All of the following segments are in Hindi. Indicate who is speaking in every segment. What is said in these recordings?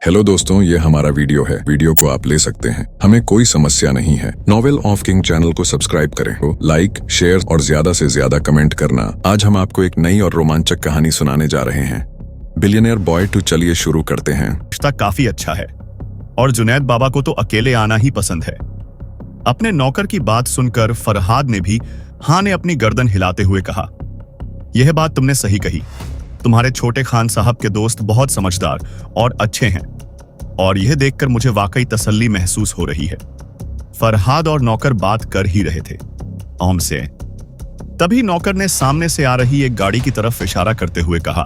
Speaker 1: हेलो दोस्तों, ये हमारा वीडियो है। वीडियो को आप ले सकते हैं, हमें कोई समस्या नहीं है। नॉवेल ऑफ किंग चैनल को सब्सक्राइब करें, लाइक, शेयर और ज्यादा से ज्यादा कमेंट करना। आज हम आपको एक नई और रोमांचक कहानी सुनाने जा रहे हैं, बिलियनियर बॉय 2। चलिए शुरू करते हैं।
Speaker 2: रिश्ता काफी अच्छा है और जुनैद बाबा को तो अकेले आना ही पसंद है। अपने नौकर की बात सुनकर फरहाद ने भी हाँ ने अपनी गर्दन हिलाते हुए कहा, यह बात तुमने सही कही। तुम्हारे छोटे खान साहब के दोस्त बहुत समझदार और अच्छे हैं और यह देखकर मुझे वाकई तसल्ली महसूस हो रही है। फरहाद और नौकर बात कर ही रहे थे ओम से। तभी नौकर ने सामने से आ रही एक गाड़ी की तरफ इशारा करते हुए कहा,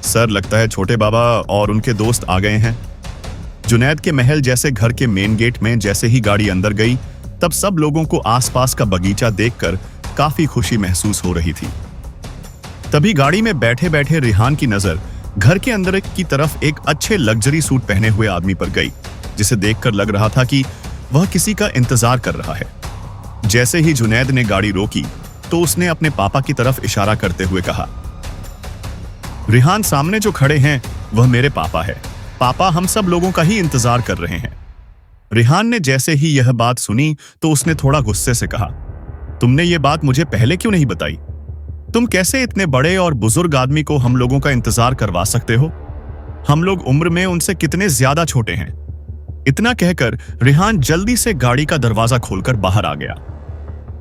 Speaker 2: सर लगता है छोटे बाबा और उनके दोस्त आ गए हैं। जुनैद के महल जैसे घर के मेन गेट में जैसे ही गाड़ी अंदर गई, तब सब लोगों को आसपास का बगीचा देखकर काफी खुशी महसूस हो रही थी। तभी गाड़ी में बैठे बैठे रिहान की नजर घर के अंदर की तरफ एक अच्छे लग्जरी सूट पहने हुए आदमी पर गई, जिसे देखकर लग रहा था कि वह किसी का इंतजार कर रहा है। जैसे ही जुनैद ने गाड़ी रोकी तो उसने अपने पापा की तरफ इशारा करते हुए कहा, रिहान सामने जो खड़े हैं वह मेरे पापा है। पापा हम सब लोगों का ही इंतजार कर रहे हैं। रिहान ने जैसे ही यह बात सुनी तो उसने थोड़ा गुस्से से कहा, तुमने ये बात मुझे पहले क्यों नहीं बताई? तुम कैसे इतने बड़े और बुजुर्ग आदमी को हम लोगों का इंतजार करवा सकते हो? हम लोग उम्र में उनसे कितने ज्यादा छोटे हैं। इतना कहकर रिहान जल्दी से गाड़ी का दरवाजा खोलकर बाहर आ गया।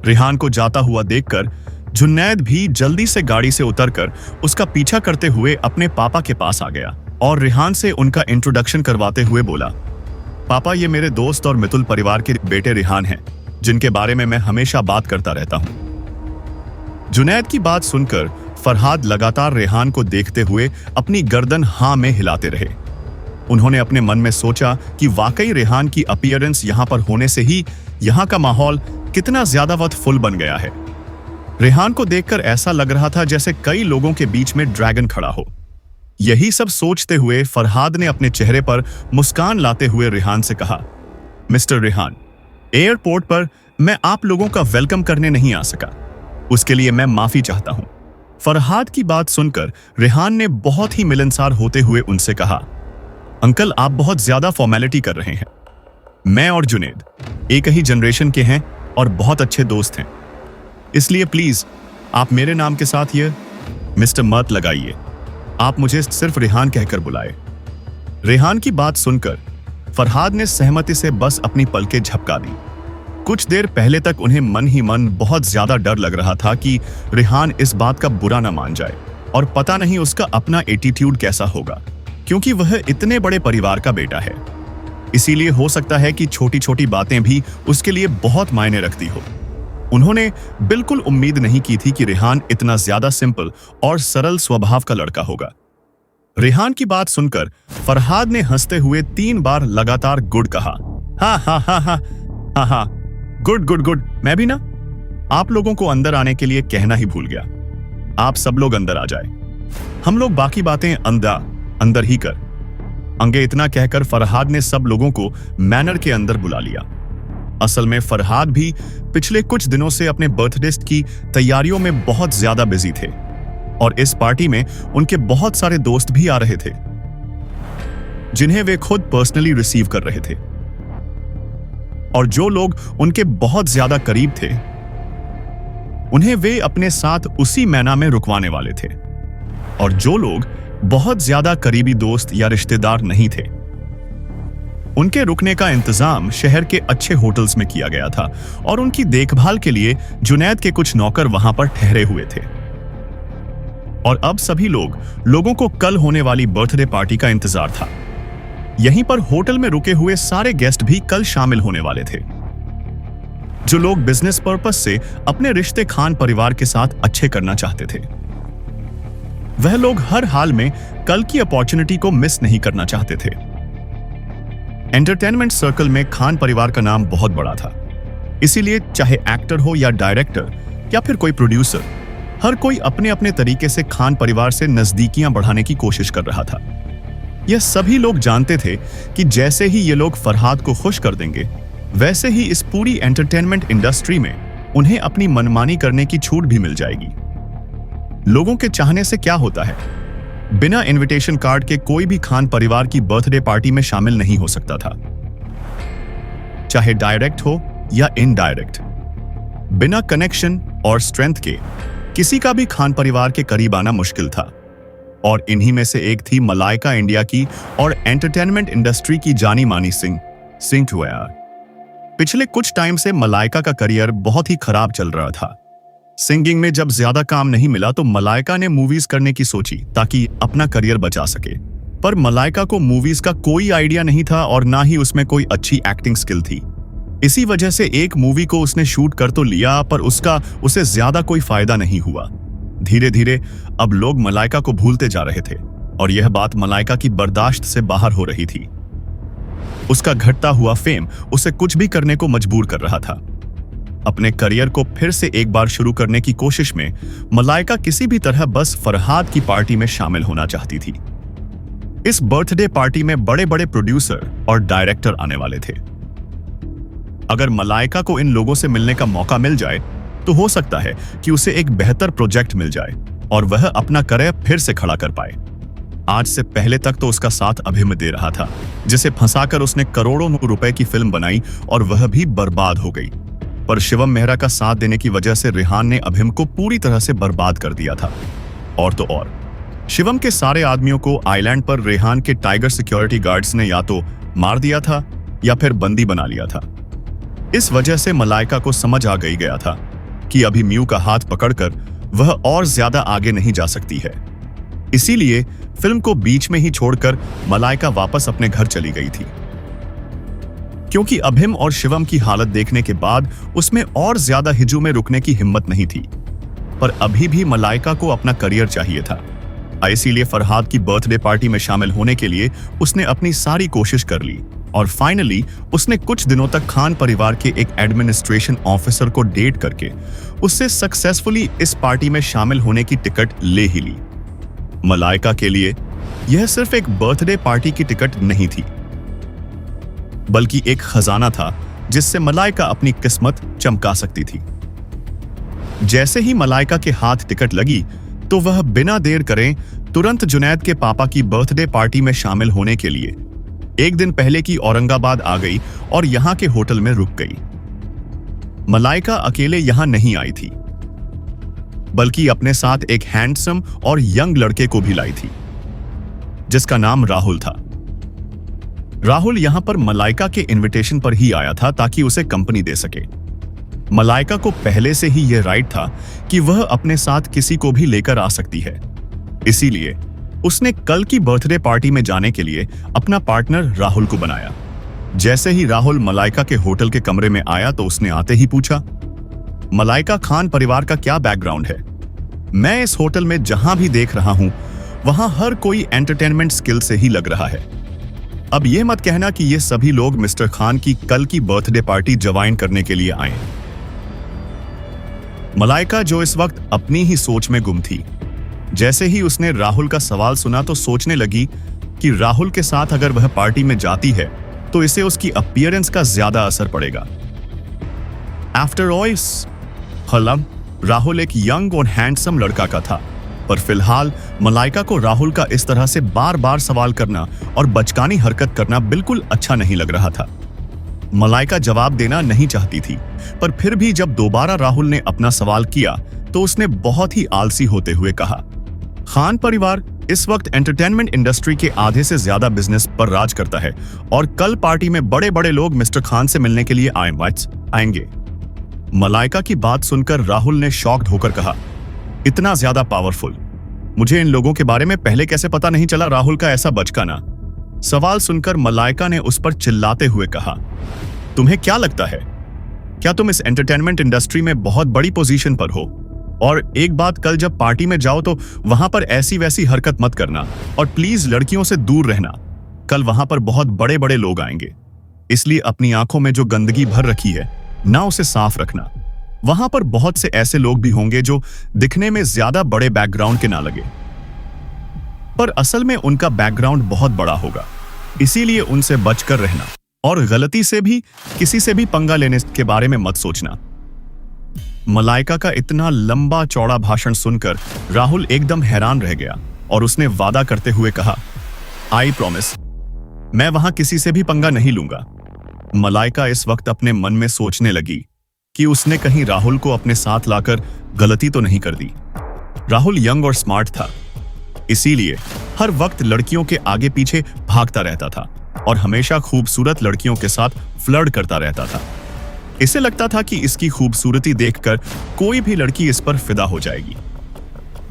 Speaker 2: रिहान को जाता हुआ देखकर जुनैद भी जल्दी से गाड़ी से उतरकर उसका पीछा करते हुए अपने पापा के पास आ गया और रिहान से उनका इंट्रोडक्शन करवाते हुए बोला, पापा ये मेरे दोस्त और मितुल परिवार के बेटे रिहान हैं, जिनके बारे में मैं हमेशा बात करता रहता हूं। जुनैद की बात सुनकर फरहाद लगातार रेहान को देखते हुए अपनी गर्दन हाँ में हिलाते रहे। उन्होंने अपने मन में सोचा कि वाकई रेहान की अपीयरेंस यहां पर होने से ही यहां का माहौल कितना ज्यादा वर्थफुल बन गया है। रेहान को देखकर ऐसा लग रहा था जैसे कई लोगों के बीच में ड्रैगन खड़ा हो। यही सब सोचते हुए फरहाद ने अपने चेहरे पर मुस्कान लाते हुए रेहान से कहा, मिस्टर रेहान, एयरपोर्ट पर मैं आप लोगों का वेलकम करने नहीं आ सका, उसके लिए मैं माफी चाहता हूं। फरहाद की बात सुनकर रेहान ने बहुत ही मिलनसार होते हुए उनसे कहा, अंकल आप बहुत ज्यादा फॉर्मेलिटी कर रहे हैं। मैं और जुनैद एक ही जनरेशन के हैं और बहुत अच्छे दोस्त हैं, इसलिए प्लीज आप मेरे नाम के साथ ये मिस्टर मत लगाइए। आप मुझे सिर्फ रेहान कहकर बुलाए। रेहान की बात सुनकर फरहाद ने सहमति से बस अपनी पलकें झपका दी। कुछ देर पहले तक उन्हें मन ही मन बहुत ज्यादा डर लग रहा था कि रेहान इस बात का बुरा ना मान जाए और पता नहीं उसका अपना एटीट्यूड कैसा होगा, क्योंकि वह इतने बड़े परिवार का बेटा है। इसीलिए हो सकता है कि छोटी छोटी बातें भी उसके लिए बहुत मायने रखती हो। उन्होंने बिल्कुल उम्मीद नहीं की थी कि रेहान इतना ज्यादा सिंपल और सरल स्वभाव का लड़का होगा। रेहान की बात सुनकर फरहाद ने हंसते हुए 3 बार लगातार गुड कहा। हा हा हा हा हा हा, गुड गुड गुड। मैं भी ना आप लोगों को अंदर आने के लिए कहना ही भूल गया। आप सब लोग अंदर आ जाए, हम लोग बाकी बातें अंदर ही कर अंगे। इतना कहकर फरहाद ने सब लोगों को मैनर के अंदर बुला लिया। असल में फरहाद भी पिछले कुछ दिनों से अपने बर्थडे की तैयारियों में बहुत ज्यादा बिजी थे और इस पार्टी में उनके बहुत सारे दोस्त भी आ रहे थे, जिन्हें वे खुद पर्सनली रिसीव कर रहे थे। और जो लोग उनके बहुत ज्यादा करीब थे, उन्हें वे अपने साथ उसी मैना में रुकवाने वाले थे। और जो लोग बहुत ज्यादा करीबी दोस्त या रिश्तेदार नहीं थे, उनके रुकने का इंतजाम शहर के अच्छे होटल्स में किया गया था और उनकी देखभाल के लिए जुनैद के कुछ नौकर वहां पर ठहरे हुए थे। और अब सभी लोगों को कल होने वाली बर्थडे पार्टी का इंतजार था। यहीं पर होटल में रुके हुए सारे गेस्ट भी कल शामिल होने वाले थे। जो लोग बिजनेस पर्पस से अपने रिश्ते खान परिवार के साथ अच्छे करना चाहते थे, वह लोग हर हाल में कल की अपॉर्चुनिटी को मिस नहीं करना चाहते थे। एंटरटेनमेंट सर्कल में खान परिवार का नाम बहुत बड़ा था, इसीलिए चाहे एक्टर हो या डायरेक्टर या फिर कोई प्रोड्यूसर, हर कोई अपने अपने तरीके से खान परिवार से नजदीकियां बढ़ाने की कोशिश कर रहा था। यह सभी लोग जानते थे कि जैसे ही ये लोग फरहाद को खुश कर देंगे, वैसे ही इस पूरी एंटरटेनमेंट इंडस्ट्री में उन्हें अपनी मनमानी करने की छूट भी मिल जाएगी। लोगों के चाहने से क्या होता है, बिना इनविटेशन कार्ड के कोई भी खान परिवार की बर्थडे पार्टी में शामिल नहीं हो सकता था, चाहे डायरेक्ट हो या इनडायरेक्ट। बिना कनेक्शन और स्ट्रेंथ के किसी का भी खान परिवार के करीब आना मुश्किल था। और इन्हीं में से एक थी मलाइका इंडिया की और एंटरटेनमेंट इंडस्ट्री की जानी मानी सिंह टूयार। पिछले कुछ टाइम से मलाइका का करियर बहुत ही खराब चल रहा था। सिंगिंग में जब ज्यादा काम नहीं मिला तो मलाइका ने मूवीज करने की सोची ताकि अपना करियर बचा सके। पर मलाइका को मूवीज का कोई आइडिया नहीं था और ना ही उसमें कोई अच्छी एक्टिंग स्किल थी। इसी वजह से एक मूवी को उसने शूट कर तो लिया, पर उसे ज्यादा कोई फायदा नहीं हुआ। धीरे धीरे अब लोग मलाइका को भूलते जा रहे थे और यह बात मलाइका की बर्दाश्त से बाहर हो रही थी। उसका घटता हुआ फेम उसे कुछ भी करने को मजबूर कर रहा था। अपने करियर को फिर से एक बार शुरू करने की कोशिश में मलाइका किसी भी तरह बस फरहाद की पार्टी में शामिल होना चाहती थी। इस बर्थडे पार्टी में बड़े बड़े प्रोड्यूसर और डायरेक्टर आने वाले थे। अगर मलाइका को इन लोगों से मिलने का मौका मिल जाए तो हो सकता है कि उसे एक बेहतर प्रोजेक्ट मिल जाए और वह अपना करियर फिर से खड़ा कर पाए। आज से पहले तक तो उसका साथ अभिम दे रहा था, जिसे फंसाकर उसने करोड़ों रुपए की फिल्म बनाई और वह भी बर्बाद हो गई। पर शिवम मेहरा का साथ देने की वजह से रेहान ने अभिम को पूरी तरह से बर्बाद कर दिया था। और तो और शिवम के सारे आदमियों को आइलैंड पर रेहान के टाइगर सिक्योरिटी गार्ड्स ने या तो मार दिया था या फिर बंदी बना लिया था। इस वजह से मलाइका को समझ आ गया था कि अभी म्यू का हाथ पकड़कर वह और ज्यादा आगे नहीं जा सकती है। इसीलिए फिल्म को बीच में ही छोड़कर मलाइका वापस अपने घर चली गई थी, क्योंकि अभिम और शिवम की हालत देखने के बाद उसमें और ज्यादा हिजू में रुकने की हिम्मत नहीं थी। पर अभी भी मलाइका को अपना करियर चाहिए था। इसीलिए फरहाद की बर्थडे पार्टी में शामिल होने के लिए उसने अपनी सारी कोशिश कर ली और फाइनली उसने कुछ दिनों तक खान परिवार के एक एडमिनिस्ट्रेशन ऑफिसर को डेट करके उससे सक्सेसफुली इस पार्टी में शामिल होने की टिकट ले ही ली। मलाइका के लिए यह सिर्फ एक बर्थडे पार्टी की टिकट नहीं थी, बल्कि एक खजाना था जिससे मलाइका अपनी किस्मत चमका सकती थी। जैसे ही मलाइका के हाथ टिकट लगी तो वह बिना देर करे तुरंत जुनैद के पापा की बर्थडे पार्टी में शामिल होने के लिए एक दिन पहले की औरंगाबाद आ गई और यहां के होटल में रुक गई। मलाइका अकेले यहां नहीं आई थी, बल्कि अपने साथ एक हैंडसम और यंग लड़के को भी लाई थी, जिसका नाम राहुल था। राहुल यहां पर मलाइका के इनविटेशन पर ही आया था ताकि उसे कंपनी दे सके। मलाइका को पहले से ही यह राइट था कि वह अपने साथ किसी को भी लेकर आ सकती है। इसीलिए उसने कल की बर्थडे पार्टी में जाने के लिए अपना पार्टनर राहुल को बनाया। जैसे ही राहुल मलाइका के होटल के कमरे में आया तो उसने आते ही पूछा, मलाइका खान परिवार का क्या बैकग्राउंड है? मैं इस होटल में जहां भी देख रहा हूं वहां हर कोई एंटरटेनमेंट स्किल से ही लग रहा है। अब यह मत कहना कि ये सभी लोग मिस्टर खान की कल की बर्थडे पार्टी ज्वाइन करने के लिए आए। मलाइका जो इस वक्त अपनी ही सोच में गुम थी, जैसे ही उसने राहुल का सवाल सुना तो सोचने लगी कि राहुल के साथ अगर वह पार्टी में जाती है तो इसे उसकी अपीयरेंस का ज्यादा असर पड़ेगा। आफ्टर ऑल राहुल एक यंग और हैंडसम लड़का का था, पर फिलहाल मलाइका को राहुल का इस तरह से बार बार सवाल करना और बचकानी हरकत करना बिल्कुल अच्छा नहीं लग रहा था। मलाइका जवाब देना नहीं चाहती थी, पर फिर भी जब दोबारा राहुल ने अपना सवाल किया तो उसने बहुत ही आलसी होते हुए कहा, खान परिवार इस वक्त एंटरटेनमेंट इंडस्ट्री के आधे से ज्यादा बिजनेस पर राज करता है और कल पार्टी में बड़े बड़े लोग मिस्टर खान से मिलने के लिए आएंगे। मलाइका की बात सुनकर राहुल ने शॉक्ड होकर कहा, इतना ज्यादा पावरफुल? मुझे इन लोगों के बारे में पहले कैसे पता नहीं चला? राहुल का ऐसा बचकाना। सवाल सुनकर मलाइका ने उस पर चिल्लाते हुए कहा, तुम्हें क्या लगता है, क्या तुम इस एंटरटेनमेंट इंडस्ट्री में बहुत बड़ी पोजीशन पर हो? और एक बात, कल जब पार्टी में जाओ तो वहां पर ऐसी वैसी हरकत मत करना और प्लीज लड़कियों से दूर रहना। कल वहां पर बहुत बड़े बड़े लोग आएंगे, इसलिए अपनी आंखों में जो गंदगी भर रखी है ना उसे साफ रखना। वहां पर बहुत से ऐसे लोग भी होंगे जो दिखने में ज्यादा बड़े बैकग्राउंड के ना लगे, पर असल में उनका बैकग्राउंड बहुत बड़ा होगा। इसीलिए उनसे बचकर रहना और गलती से भी किसी से भी पंगा लेने के बारे में मत सोचना। मलाइका का इतना लंबा चौड़ा भाषण सुनकर राहुल एकदम हैरान रह गया और उसने वादा करते हुए कहा, आई प्रॉमिस, मैं वहां किसी से भी पंगा नहीं लूंगा। मलाइका इस वक्त अपने मन में सोचने लगी कि उसने कहीं राहुल को अपने साथ लाकर गलती तो नहीं कर दी। राहुल यंग और स्मार्ट था, इसीलिए हर वक्त लड़कियों के आगे पीछे भागता रहता था और हमेशा खूबसूरत लड़कियों के साथ फ्लर्ट करता रहता था। इसे लगता था कि इसकी खूबसूरती देखकर कोई भी लड़की इस पर फिदा हो जाएगी।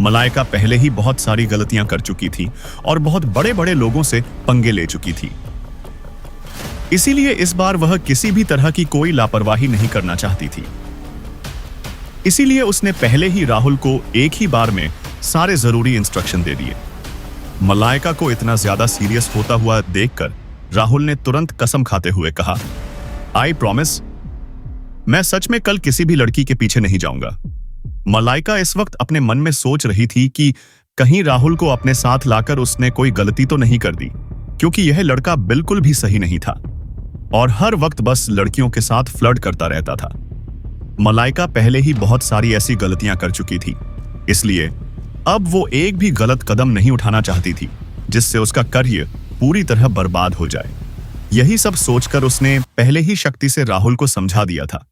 Speaker 2: मलाइका पहले ही बहुत सारी गलतियां कर चुकी थी और बहुत बड़े बड़े लोगों से पंगे ले चुकी थी, इसीलिए इस बार वह किसी भी तरह की कोई लापरवाही नहीं करना चाहती थी। इसीलिए उसने पहले ही राहुल को एक ही बार में सारे जरूरी इंस्ट्रक्शन दे दिए। मलाइका को इतना ज्यादा सीरियस होता हुआ देखकर राहुल ने तुरंत कसम खाते हुए कहा, आई प्रॉमिस, मैं सच में कल किसी भी लड़की के पीछे नहीं जाऊंगा। मलाइका इस वक्त अपने मन में सोच रही थी कि कहीं राहुल को अपने साथ लाकर उसने कोई गलती तो नहीं कर दी, क्योंकि यह लड़का बिल्कुल भी सही नहीं था और हर वक्त बस लड़कियों के साथ फ्लर्ट करता रहता था। मलाइका पहले ही बहुत सारी ऐसी गलतियां कर चुकी थी, इसलिए अब वो एक भी गलत कदम नहीं उठाना चाहती थी जिससे उसका करियर पूरी तरह बर्बाद हो जाए। यही सब सोचकर उसने पहले ही शक्ति से राहुल को समझा दिया था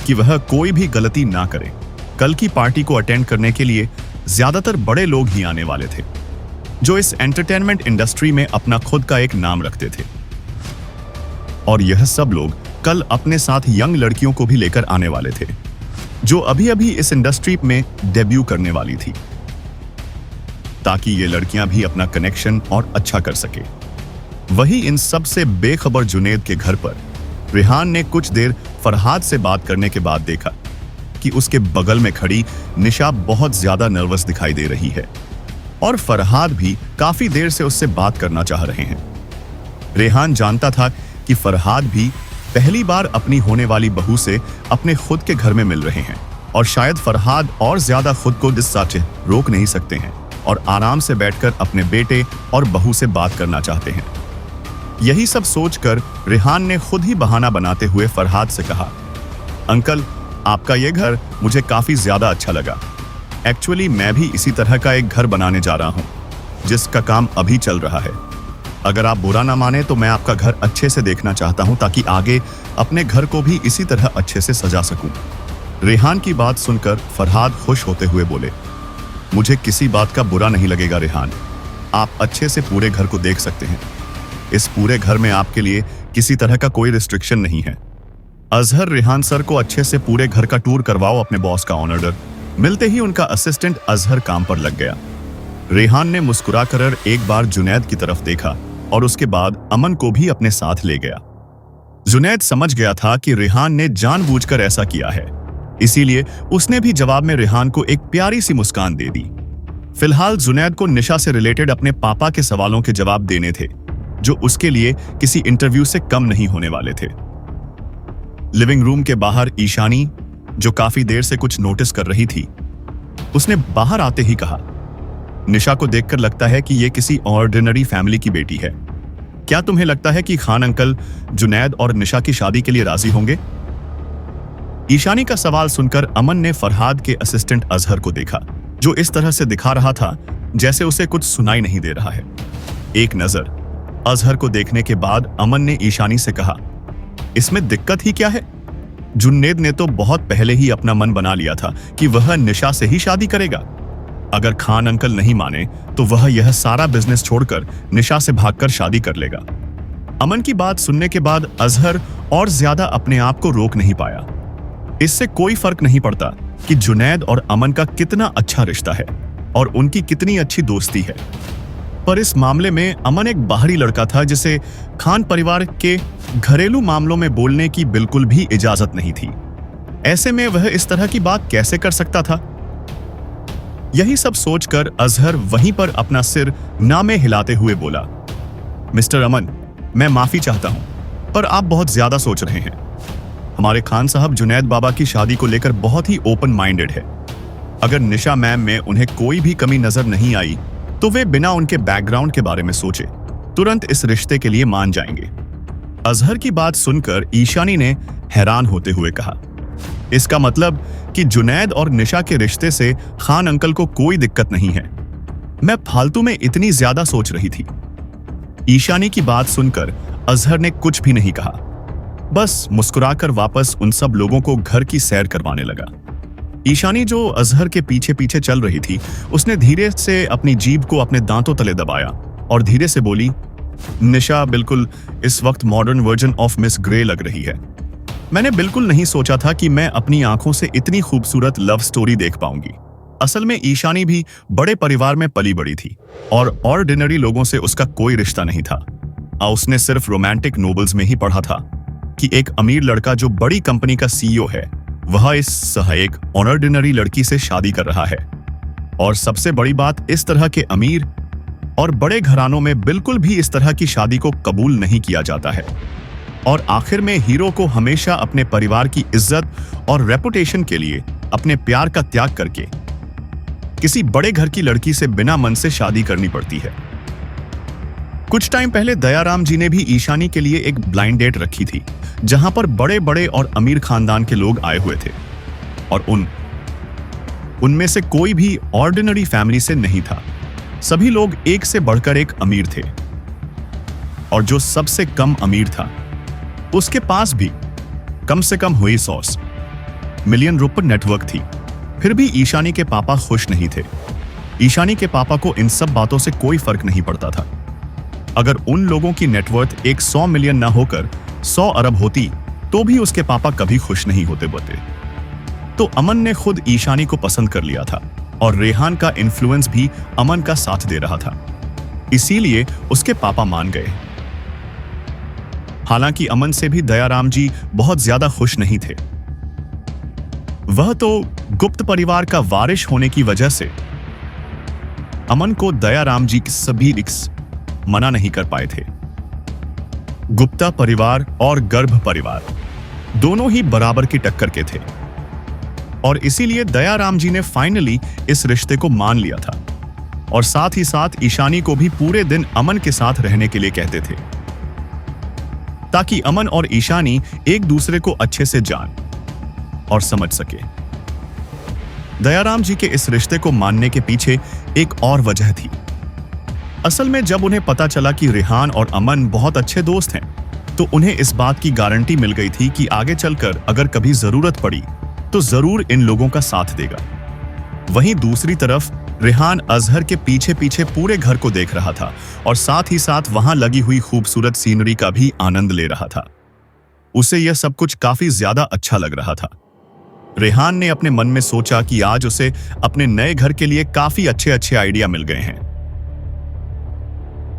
Speaker 2: कि वह कोई भी गलती ना करे। कल की पार्टी को अटेंड करने के लिए ज्यादातर बड़े लोग ही आने वाले थे, जो इस एंटरटेनमेंट इंडस्ट्री में अपना खुद का एक नाम रखते थे, और यह सब लोग कल अपने साथ यंग लड़कियों को भी लेकर आने वाले थे, जो अभी अभी इस इंडस्ट्री में डेब्यू करने वाली थी, ताकि ये लड़कियां भी अपना कनेक्शन और अच्छा कर सके। वही इन सब से बेखबर जुनैद के घर पर रेहान ने कुछ देर फरहाद से बात करने के बाद देखा कि उसके बगल में खड़ी निशा बहुत ज्यादा नर्वस दिखाई दे रही है और फरहाद भी काफी देर से उससे बात करना चाह रहे हैं। रेहान जानता था कि फरहाद भी पहली बार अपनी होने वाली बहू से अपने खुद के घर में मिल रहे हैं और शायद फरहाद और ज्यादा खुद को गुस्सा से रोक नहीं सकते हैं और आराम से बैठकर अपने बेटे और बहू से बात करना चाहते हैं। यही सब सोचकर रेहान ने खुद ही बहाना बनाते हुए फरहाद से कहा, अंकल, आपका ये घर मुझे काफी ज्यादा अच्छा लगा। एक्चुअली मैं भी इसी तरह का एक घर बनाने जा रहा हूँ, जिसका काम अभी चल रहा है। अगर आप बुरा ना माने तो मैं आपका घर अच्छे से देखना चाहता हूँ, ताकि आगे अपने घर को भी इसी तरह अच्छे से सजा सकूं। रेहान की बात सुनकर फरहाद खुश होते हुए बोले, मुझे किसी बात का बुरा नहीं लगेगा रेहान, आप अच्छे से पूरे घर को देख सकते हैं। इस पूरे घर में आपके लिए किसी तरह का कोई रिस्ट्रिक्शन नहीं है। अजहर, रेहान सर को अच्छे से पूरे घर का टूर करवाओ अपने बॉस का ऑर्डर। मिलते ही उनका असिस्टेंट अजहर काम पर लग गया। रेहान ने मुस्कुराकर एक बार जुनैद की तरफ देखा और उसके बाद अमन को भी अपने साथ ले गया। जुनैद समझ गया था कि रेहान ने जानबूझकर ऐसा किया है, इसीलिए उसने भी जवाब में रेहान को एक प्यारी सी मुस्कान दे दी। फिलहाल जुनैद को निशा से रिलेटेड अपने पापा के सवालों के जवाब देने थे, जो उसके लिए किसी इंटरव्यू से कम नहीं होने वाले थे। लिविंग रूम के बाहर ईशानी, जो काफी देर से कुछ नोटिस कर रही थी, उसने बाहर आते ही कहा, निशा को देखकर लगता है कि यह किसी ऑर्डिनरी फैमिली की बेटी है। क्या तुम्हें लगता है कि खान अंकल जुनैद और निशा की शादी के लिए राजी होंगे? ईशानी का सवाल सुनकर अमन ने फरहाद के असिस्टेंट अजहर को देखा, जो इस तरह से दिखा रहा था जैसे उसे कुछ सुनाई नहीं दे रहा है। एक नजर अजहर को देखने के बाद अमन ने ईशानी से कहा, इसमें दिक्कत ही क्या है? जुनैद ने तो बहुत पहले ही अपना मन बना लिया था कि वह निशा से ही शादी करेगा। अगर खान अंकल नहीं माने तो वह यह सारा बिजनेस छोड़कर निशा से भागकर शादी कर लेगा। अमन की बात सुनने के बाद अजहर और ज्यादा अपने आप को रोक नहीं पाया। इससे कोई फर्क नहीं पड़ता कि जुनैद और अमन का कितना अच्छा रिश्ता है और उनकी कितनी अच्छी दोस्ती है, पर इस मामले में अमन एक बाहरी लड़का था जिसे खान परिवार के घरेलू मामलों में बोलने की बिल्कुल भी इजाजत नहीं थी। ऐसे में वह इस तरह की बात कैसे कर सकता था? यही सब सोचकर अजहर वहीं पर अपना सिर नामे हिलाते हुए बोला, मिस्टर अमन, मैं माफी चाहता हूं, पर आप बहुत ज्यादा सोच रहे हैं। हमारे खान साहब जुनैद बाबा की शादी को लेकर बहुत ही ओपन माइंडेड है। अगर निशा मैम में उन्हें कोई भी कमी नजर नहीं आई तो वे बिना उनके बैकग्राउंड के बारे में सोचे तुरंत इस रिश्ते के लिए मान जाएंगे। अजहर की बात सुनकर ईशानी ने हैरान होते हुए कहा, इसका मतलब कि जुनैद और निशा के रिश्ते से खान अंकल को कोई दिक्कत नहीं है? मैं फालतू में इतनी ज्यादा सोच रही थी। ईशानी की बात सुनकर अजहर ने कुछ भी नहीं कहा, बस मुस्कुराकर वापस उन सब लोगों को घर की सैर करवाने लगा। ईशानी जो अजहर के पीछे पीछे चल रही थी, उसने धीरे से अपनी जीभ को अपने दांतों तले दबाया और धीरे से बोली, निशा बिल्कुल इस वक्त modern version of miss grey लग रही है। मैंने बिल्कुल नहीं सोचा था कि मैं अपनी आंखों से इतनी खूबसूरत लव स्टोरी देख पाऊंगी। असल में ईशानी भी बड़े परिवार में पली बड़ी थी और ऑर्डिनरी लोगों से उसका कोई रिश्ता नहीं था। उसने सिर्फ रोमांटिक नोवेल्स में ही पढ़ा था कि एक अमीर लड़का जो बड़ी कंपनी का सीईओ है, वह इस एक ऑर्डिनरी लड़की से शादी कर रहा है। और सबसे बड़ी बात, इस तरह के अमीर और बड़े घरानों में बिल्कुल भी इस तरह की शादी को कबूल नहीं किया जाता है। और आखिर में हीरो को हमेशा अपने परिवार की इज्जत और रेपुटेशन के लिए अपने प्यार का त्याग करके किसी बड़े घर की लड़की से बिना मन से शादी करनी पड़ती है। कुछ टाइम पहले दयाराम जी ने भी ईशानी के लिए एक ब्लाइंड डेट रखी थी, जहां पर बड़े बड़े और अमीर खानदान के लोग आए हुए थे और उनमें से कोई भी ऑर्डिनरी फैमिली से नहीं था। सभी लोग एक से बढ़कर एक अमीर थे और जो सबसे कम अमीर था, उसके पास भी कम से कम हुई 100 मिलियन रुपए नेटवर्क थी। फिर भी ईशानी के पापा खुश नहीं थे। ईशानी के पापा को इन सब बातों से कोई फर्क नहीं पड़ता था। अगर उन लोगों की नेटवर्थ एक 100 मिलियन ना होकर 100 अरब होती, तो भी उसके पापा कभी खुश नहीं होते बते। तो अमन ने खुद ईशानी को पसंद कर लिया था और रेहान का इन्फ्लुएंस भी अमन का साथ दे रहा था, इसीलिए उसके पापा मान गए। हालांकि अमन से भी दयाराम जी बहुत ज्यादा खुश नहीं थे। वह तो गुप्त परिवार का वारिश होने की वजह से अमन को दयाराम जी की सभी रिक्स मना नहीं कर पाए थे। गुप्ता परिवार और गर्भ परिवार दोनों ही बराबर की टक्कर के थे और इसीलिए दयाराम जी ने फाइनली इस रिश्ते को मान लिया था और साथ ही साथ ईशानी को भी पूरे दिन अमन के साथ रहने के लिए कहते थे, ताकि अमन और ईशानी एक दूसरे को अच्छे से जान और समझ सके। दयाराम जी के इस रिश्ते को मानने के पीछे एक और वजह थी। असल में जब उन्हें पता चला कि रेहान और अमन बहुत अच्छे दोस्त हैं, तो उन्हें इस बात की गारंटी मिल गई थी कि आगे चलकर अगर कभी जरूरत पड़ी तो जरूर इन लोगों का साथ देगा। वहीं दूसरी तरफ रेहान अजहर के पीछे पीछे पूरे घर को देख रहा था और साथ ही साथ वहां लगी हुई खूबसूरत सीनरी का भी आनंद ले रहा था। उसे यह सब कुछ काफी ज्यादा अच्छा लग रहा था। रेहान ने अपने मन में सोचा कि आज उसे अपने नए घर के लिए काफी अच्छे अच्छे आइडिया मिल गए हैं।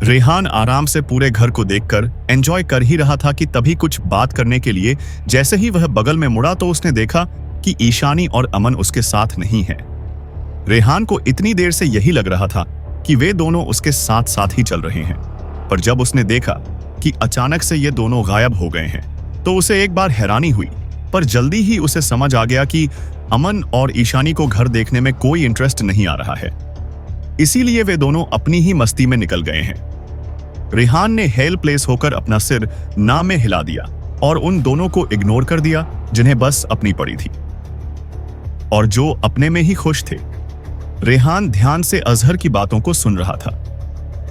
Speaker 2: रेहान आराम से पूरे घर को देखकर एंजॉय कर ही रहा था कि तभी कुछ बात करने के लिए जैसे ही वह बगल में मुड़ा तो उसने देखा कि ईशानी और अमन उसके साथ नहीं है। रेहान को इतनी देर से यही लग रहा था कि वे दोनों उसके साथ साथ ही चल रहे हैं, पर जब उसने देखा कि अचानक से ये दोनों गायब हो गए हैं, तो उसे एक बार हैरानी हुई, पर जल्दी ही उसे समझ आ गया कि अमन और ईशानी को घर देखने में कोई इंटरेस्ट नहीं आ रहा है, इसीलिए वे दोनों अपनी ही मस्ती में निकल गए हैं। रेहान ने हेल प्लेस होकर अपना सिर ना में हिला दिया और उन दोनों को इग्नोर कर दिया जिन्हें बस अपनी पड़ी थी और जो अपने में ही खुश थे। रेहान ध्यान से अजहर की बातों को सुन रहा था,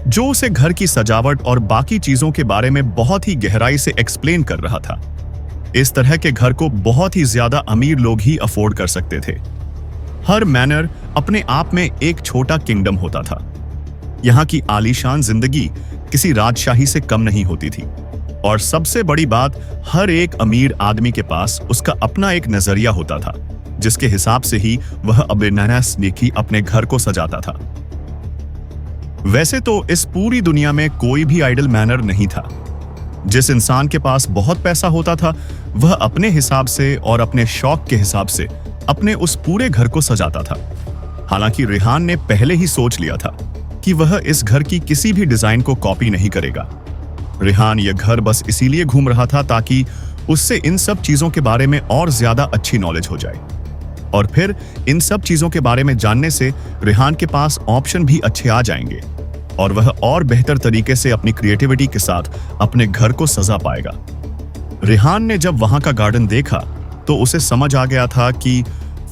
Speaker 2: जो उसे घर की सजावट और बाकी चीजों के बारे में बहुत ही गहराई से एक्सप्लेन कर रहा था। इस तरह के घर को बहुत ही ज्यादा अमीर लोग ही अफोर्ड कर सकते थे। हर मैनर अपने आप में एक छोटा किंगडम होता था। यहाँ की आलीशान जिंदगी किसी राजशाही से कम नहीं होती थी और सबसे बड़ी बात, हर एक अमीर आदमी के पास उसका अपना एक नजरिया होता था, जिसके हिसाब से ही वह अबेनानासनिकी अपने घर को सजाता था। वैसे तो इस पूरी दुनिया में कोई भी आइडल मैनर नहीं था। जिस इंसान के पास बहुत पैसा होता था, वह अपने हिसाब से और अपने शौक के हिसाब से अपने उस पूरे घर को सजाता था। हालांकि रेहान ने पहले ही सोच लिया था कि वह इस घर की किसी भी डिजाइन को कॉपी नहीं करेगा। रेहान यह घर बस इसीलिए घूम रहा था ताकि उससे इन सब चीजों के बारे में और ज्यादा अच्छी नॉलेज हो जाए और फिर इन सब चीजों के बारे में जानने से रेहान के पास ऑप्शन भी अच्छे आ जाएंगे और वह और बेहतर तरीके से अपनी क्रिएटिविटी के साथ अपने घर को सजा पाएगा। रेहान ने जब वहां का गार्डन देखा तो उसे समझ आ गया था कि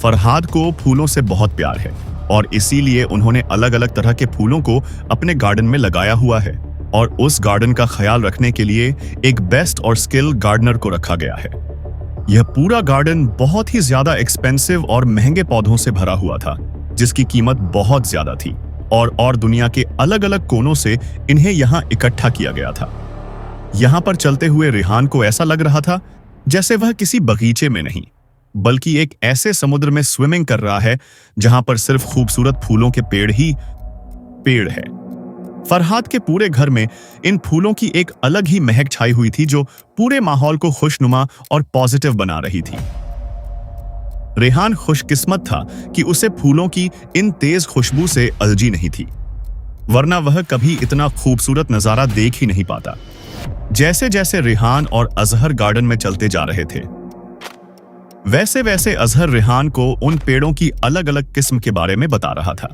Speaker 2: फरहाद को फूलों से बहुत प्यार है और इसीलिए उन्होंने अलग अलग तरह के फूलों को अपने गार्डन में लगाया हुआ है और उस गार्डन का ख्याल रखने के लिए एक बेस्ट और स्किल गार्डनर को रखा गया है। यह पूरा गार्डन बहुत ही ज्यादा एक्सपेंसिव और महंगे पौधों से भरा हुआ था, जिसकी कीमत बहुत ज्यादा थी और दुनिया के अलग अलग कोनों से इन्हें यहाँ इकट्ठा किया गया था। यहाँ पर चलते हुए रेहान को ऐसा लग रहा था जैसे वह किसी बगीचे में नहीं, बल्कि एक ऐसे समुद्र में स्विमिंग कर रहा है जहां पर सिर्फ खूबसूरत फूलों के पेड़ ही पेड़ है। फरहाद के पूरे घर में इन फूलों की एक अलग ही महक छाई हुई थी जो पूरे माहौल को खुशनुमा और पॉजिटिव बना रही थी। रेहान खुशकिस्मत था कि उसे फूलों की इन तेज खुशबू से अलर्जी नहीं थी, वरना वह कभी इतना खूबसूरत नजारा देख ही नहीं पाता। जैसे जैसे रेहान और अजहर गार्डन में चलते जा रहे थे, वैसे वैसे अजहर रेहान को उन पेड़ों की अलग अलग किस्म के बारे में बता रहा था।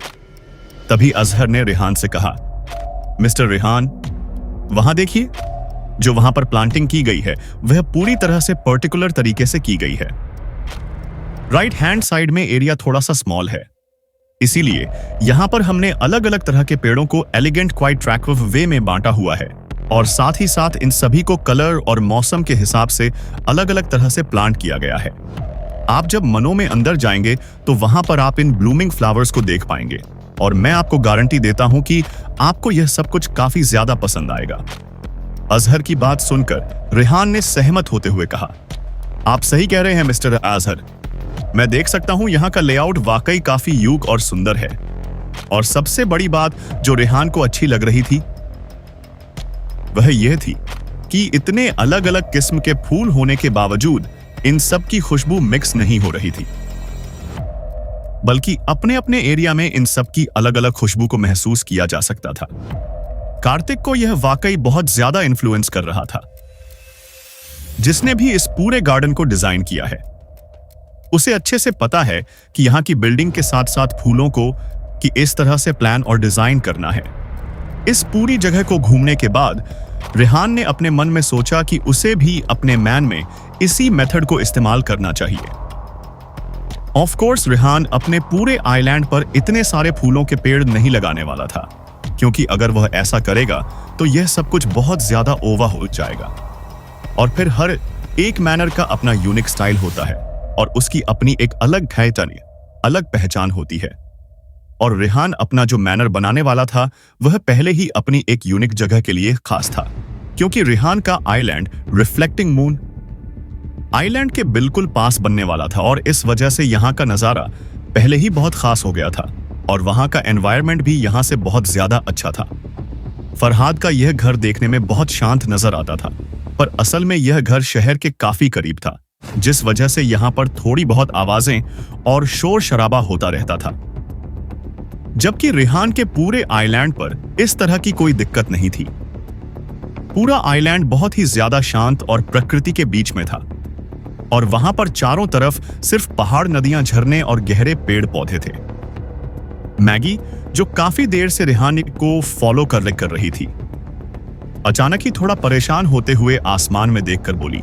Speaker 2: तभी अजहर ने रेहान से कहा, मिस्टर रेहान, वहां देखिए, जो वहां पर प्लांटिंग की गई है वह पूरी तरह से पर्टिकुलर तरीके से की गई है। राइट हैंड साइड में एरिया थोड़ा सा स्मॉल है, इसीलिए यहां पर हमने अलग अलग तरह के पेड़ों को एलिगेंट क्वाइट अट्रैक्टिव वे में बांटा हुआ है और साथ ही साथ इन सभी को कलर और मौसम के हिसाब से अलग अलग तरह से प्लांट किया गया है। आप जब मनों में अंदर जाएंगे तो वहां पर आप इन ब्लूमिंग फ्लावर्स को देख पाएंगे और मैं आपको गारंटी देता हूं कि आपको यह सब कुछ काफी ज्यादा पसंद आएगा। अजहर की बात सुनकर रेहान ने सहमत होते हुए कहा, आप सही कह रहे हैं मिस्टर अजहर, मैं देख सकता हूं यहाँ का लेआउट वाकई काफी यूक और सुंदर है। और सबसे बड़ी बात जो रेहान को अच्छी लग रही थी वह यह थी कि इतने अलग अलग किस्म के फूल होने के बावजूद इन सब की खुशबू मिक्स नहीं हो रही थी, बल्कि अपने अपने एरिया में इन सब की अलग अलग खुशबू को महसूस किया जा सकता था। कार्तिक को यह वाकई बहुत ज्यादा इन्फ्लुएंस कर रहा था। जिसने भी इस पूरे गार्डन को डिजाइन किया है उसे अच्छे से पता है कि यहाँ की बिल्डिंग के साथ साथ फूलों को कि इस तरह से प्लान और डिजाइन करना है। इस पूरी जगह को घूमने के बाद रेहान ने अपने मन में सोचा कि उसे भी अपने मैन में इसी मेथड को इस्तेमाल करना चाहिए। ऑफ कोर्स रेहान अपने पूरे आइलैंड पर इतने सारे फूलों के पेड़ नहीं लगाने वाला था, क्योंकि अगर वह ऐसा करेगा तो यह सब कुछ बहुत ज्यादा ओवर हो जाएगा और फिर हर एक मैनर का अपना यूनिक स्टाइल होता है और उसकी अपनी एक अलग खैतनी, अलग पहचान होती है। और रेहान अपना जो मैनर बनाने वाला था वह पहले ही अपनी एक यूनिक जगह के लिए खास था, क्योंकि रेहान का आइलैंड रिफ्लेक्टिंग मून आइलैंड के बिल्कुल पास बनने वाला था और इस वजह से यहाँ का नजारा पहले ही बहुत खास हो गया था और वहाँ का एनवायरनमेंट भी यहाँ से बहुत ज्यादा अच्छा था। फरहाद का यह घर देखने में बहुत शांत नजर आता था, पर असल में यह घर शहर के काफी करीब था, जिस वजह से यहाँ पर थोड़ी बहुत आवाजें और शोर शराबा होता रहता था। जबकि रेहान के पूरे आइलैंड पर इस तरह की कोई दिक्कत नहीं थी। पूरा आइलैंड बहुत ही ज्यादा शांत और प्रकृति के बीच में था और वहां पर चारों तरफ सिर्फ पहाड़, नदियां, झरने और गहरे पेड़ पौधे थे। मैगी, जो काफी देर से रेहान को फॉलो कर रही थी, अचानक ही थोड़ा परेशान होते हुए आसमान में देखकर बोली,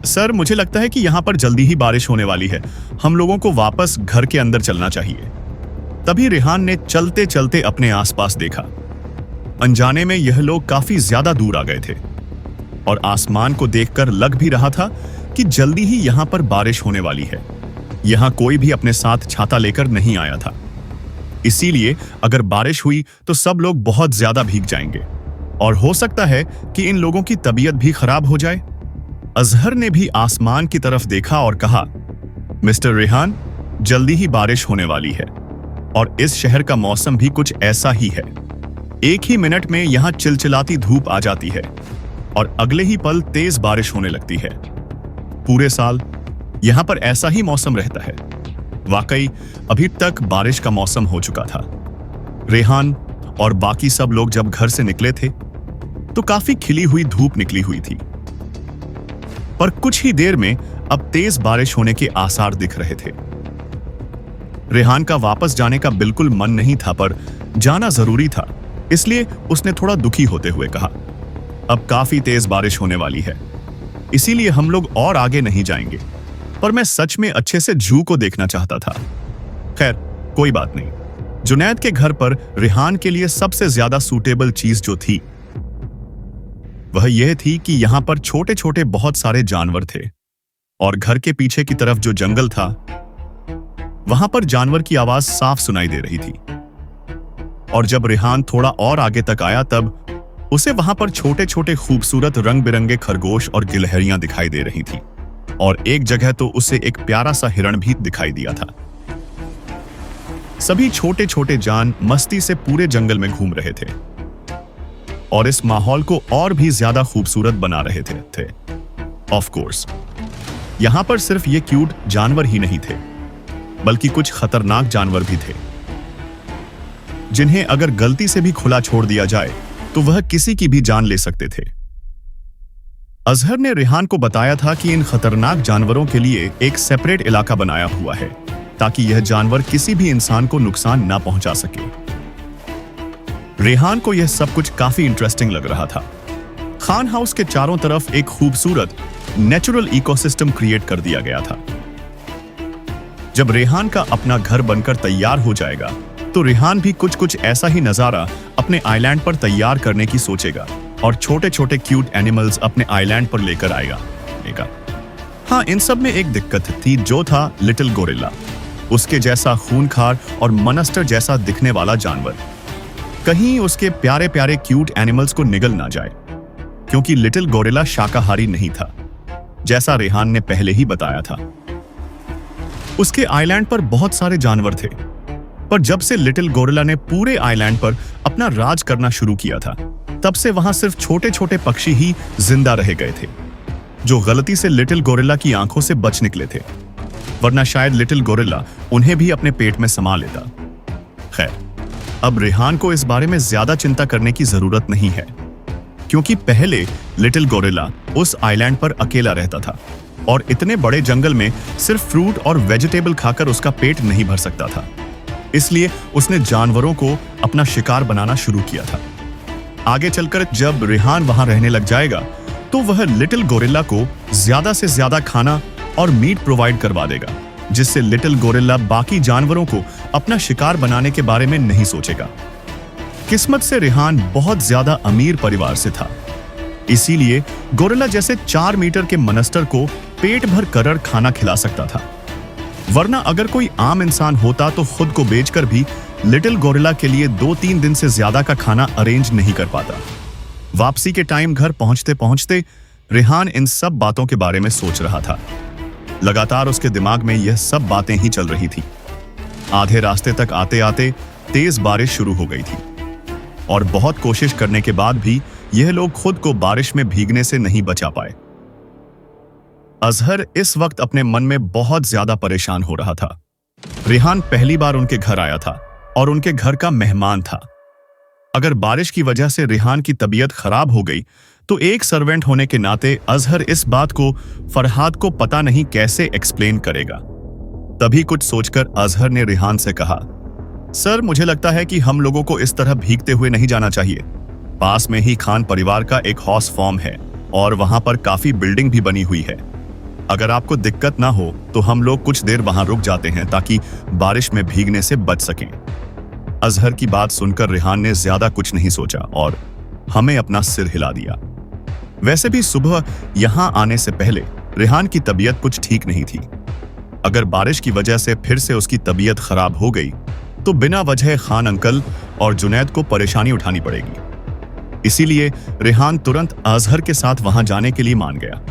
Speaker 2: सर मुझे लगता है कि यहाँ पर जल्दी ही बारिश होने वाली है, हम लोगों को वापस घर के अंदर चलना चाहिए। तभी रेहान ने चलते चलते अपने आसपास देखा। अनजाने में यह लोग काफी ज्यादा दूर आ गए थे और आसमान को देखकर लग भी रहा था कि जल्दी ही यहाँ पर बारिश होने वाली है। यहाँ कोई भी अपने साथ छाता लेकर नहीं आया था, इसीलिए अगर बारिश हुई तो सब लोग बहुत ज्यादा भीग जाएंगे और हो सकता है कि इन लोगों की तबीयत भी खराब हो जाए। अजहर ने भी आसमान की तरफ देखा और कहा, मिस्टर रेहान, जल्दी ही बारिश होने वाली है और इस शहर का मौसम भी कुछ ऐसा ही है। एक ही मिनट में यहाँ चिलचिलाती धूप आ जाती है और अगले ही पल तेज बारिश होने लगती है। पूरे साल यहाँ पर ऐसा ही मौसम रहता है। वाकई अभी तक बारिश का मौसम हो चुका था। रेहान और बाकी सब लोग जब घर से निकले थे तो काफी खिली हुई धूप निकली हुई थी, पर कुछ ही देर में अब तेज बारिश होने के आसार दिख रहे थे। रेहान का वापस जाने का बिल्कुल मन नहीं था, पर जाना जरूरी था, इसलिए उसने थोड़ा दुखी होते हुए कहा, अब काफी तेज बारिश होने वाली है, इसीलिए हम लोग और आगे नहीं जाएंगे, पर मैं सच में अच्छे से जू को देखना चाहता था। खैर, कोई बात नहीं। जुनैद के घर पर रेहान के लिए सबसे ज्यादा सूटेबल चीज जो थी वह यह थी कि यहां पर छोटे छोटे बहुत सारे जानवर थे और घर के पीछे की तरफ जो जंगल था वहां पर जानवर की आवाज साफ सुनाई दे रही थी। और जब रेहान थोड़ा और आगे तक आया तब उसे वहां पर छोटे छोटे खूबसूरत रंग बिरंगे खरगोश और गिलहरियां दिखाई दे रही थी और एक जगह तो उसे एक प्यारा सा हिरण भी दिखाई दिया था। सभी छोटे छोटे जान मस्ती से पूरे जंगल में घूम रहे थे और इस माहौल को और भी ज्यादा खूबसूरत बना रहे थे। ऑफ कोर्स, यहां पर सिर्फ ये क्यूट जानवर ही नहीं थे बल्कि कुछ खतरनाक जानवर भी थे जिन्हें अगर गलती से भी खुला छोड़ दिया जाए तो वह किसी की भी जान ले सकते थे। अजहर ने रेहान को बताया था कि इन खतरनाक जानवरों के लिए एक सेपरेट इलाका बनाया हुआ है ताकि यह जानवर किसी भी इंसान को नुकसान ना पहुंचा सके। रेहान को यह सब कुछ काफी इंटरेस्टिंग लग रहा था। खान हाउस के चारों तरफ एक खूबसूरत नेचुरल इकोसिस्टम क्रिएट कर दिया गया था। जब रेहान का अपना घर बनकर तैयार हो जाएगा तो रेहान भी कुछ कुछ ऐसा ही नजारा अपने आइलैंड पर तैयार करने की सोचेगा और छोटे छोटे क्यूट एनिमल्स अपने आइलैंड पर लेकर आएगा। हाँ, इन सब में एक दिक्कत थी जो था लिटिल गोरिल्ला, उसके जैसा खूनखार और मनस्टर जैसा दिखने वाला जानवर। कहीं उसके प्यारे प्यारे क्यूट एनिमल्स को निगल ना जाए, क्योंकि लिटिल गोरिल्ला शाकाहारी नहीं था जैसा रेहान ने पहले ही बताया था। उसके आइलैंड पर बहुत सारे जानवर थे, पर जब से लिटिल गोरिल्ला ने पूरे आइलैंड पर अपना राज करना शुरू किया था तब से वहां सिर्फ छोटे छोटे पक्षी ही जिंदा रह गए थे जो गलती से लिटिल गोरिल्ला की आंखों से बच निकले थे, वरना शायद लिटिल गोरिल्ला उन्हें भी अपने पेट में समा लेता। खैर, अब रेहान को इस बारे में ज्यादा चिंता करने की जरूरत नहीं है, क्योंकि पहले लिटिल गोरिल्ला उस आइलैंड पर अकेला रहता था और इतने बड़े जंगल में सिर्फ फ्रूट और वेजिटेबल खाकर उसका पेट नहीं भर सकता था। इसलिए उसने जानवरों को अपना शिकार बनाना शुरू किया था। आगे चलकर जब रेहान वहां रहने लग जाएगा तो वह लिटिल गोरिल्ला को ज्यादा से ज्यादा खाना और मीट प्रोवाइड करवा देगा, जिससे लिटिल गोरिल्ला बाकी जानवरों को अपना शिकार बनाने के बारे में नहीं सोचेगा। किस्मत से रेहान बहुत ज्यादा अमीर परिवार से था, इसीलिए गोरिल्ला जैसे 4 मीटर के मनस्टर को पेट भर करड़ खाना खिला सकता था, वरना अगर कोई आम इंसान होता तो खुद को बेचकर भी लिटिल गोरिल्ला के लिए 2-3 दिन से ज्यादा का खाना अरेंज नहीं कर पाता। वापसी के टाइम घर पहुंचते पहुंचते रेहान इन सब बातों के बारे में सोच रहा था। लगातार उसके दिमाग में यह सब बातें ही चल रही थी। आधे रास्ते तक आते आते तेज बारिश शुरू हो गई थी और बहुत कोशिश करने के बाद भी यह लोग खुद को बारिश में भीगने से नहीं बचा पाए। अजहर इस वक्त अपने मन में बहुत ज्यादा परेशान हो रहा था। रेहान पहली बार उनके घर आया था और उनके घर का मेहमान था। अगर बारिश की वजह से रेहान की तबीयत खराब हो गई तो एक सर्वेंट होने के नाते अजहर इस बात को फरहाद को पता नहीं कैसे एक्सप्लेन करेगा। तभी कुछ सोचकर अजहर ने रेहान से कहा, सर, मुझे लगता है कि हम लोगों को इस तरह भीगते हुए नहीं जाना चाहिए। पास में ही खान परिवार का एक हॉर्स फार्म है और वहां पर काफी बिल्डिंग भी बनी हुई है। अगर आपको दिक्कत ना हो तो हम लोग कुछ देर वहां रुक जाते हैं ताकि बारिश में भीगने से बच सकें। अजहर की बात सुनकर रेहान ने ज्यादा कुछ नहीं सोचा और हमें अपना सिर हिला दिया। वैसे भी सुबह यहां आने से पहले रेहान की तबीयत कुछ ठीक नहीं थी। अगर बारिश की वजह से फिर से उसकी तबीयत खराब हो गई तो बिना वजह खान अंकल और जुनैद को परेशानी उठानी पड़ेगी। इसीलिए रेहान तुरंत अजहर के साथ वहां जाने के लिए मान गया।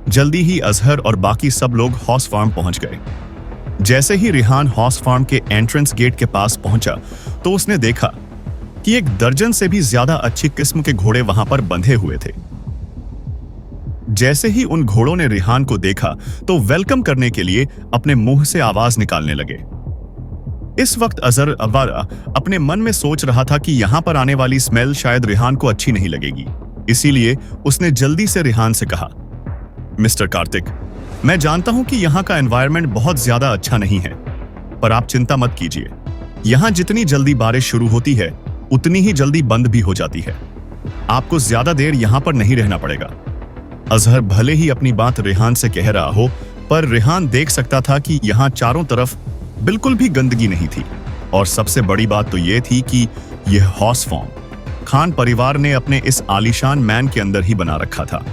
Speaker 2: जल्दी ही अजहर और बाकी सब लोग हॉर्स फार्म पहुंच गए। जैसे ही रेहान हॉर्स फार्म के एंट्रेंस गेट के पास पहुंचा तो उसने देखा कि 1 दर्जन से भी ज्यादा अच्छी किस्म के घोड़े वहां पर बंधे हुए थे। जैसे ही उन घोड़ों ने रेहान को देखा तो वेलकम करने के लिए अपने मुंह से आवाज निकालने लगे। इस वक्त अजहर अवारा अपने मन में सोच रहा था कि यहां पर आने वाली स्मेल शायद रेहान को अच्छी नहीं लगेगी। इसीलिए उसने जल्दी से रेहान से कहा, मिस्टर कार्तिक, मैं जानता हूं कि यहां का एनवायरनमेंट बहुत ज्यादा अच्छा नहीं है, पर आप चिंता मत कीजिए। यहां जितनी जल्दी बारिश शुरू होती है उतनी ही जल्दी बंद भी हो जाती है। आपको ज्यादा देर यहां पर नहीं रहना पड़ेगा। अजहर भले ही अपनी बात रेहान से कह रहा हो, पर रेहान देख सकता था कि यहां चारों तरफ बिल्कुल भी गंदगी नहीं थी। और सबसे बड़ी बात तो यह थी कि यह हॉर्स फार्म खान परिवार ने अपने इस आलीशान मैन के अंदर ही बना रखा था।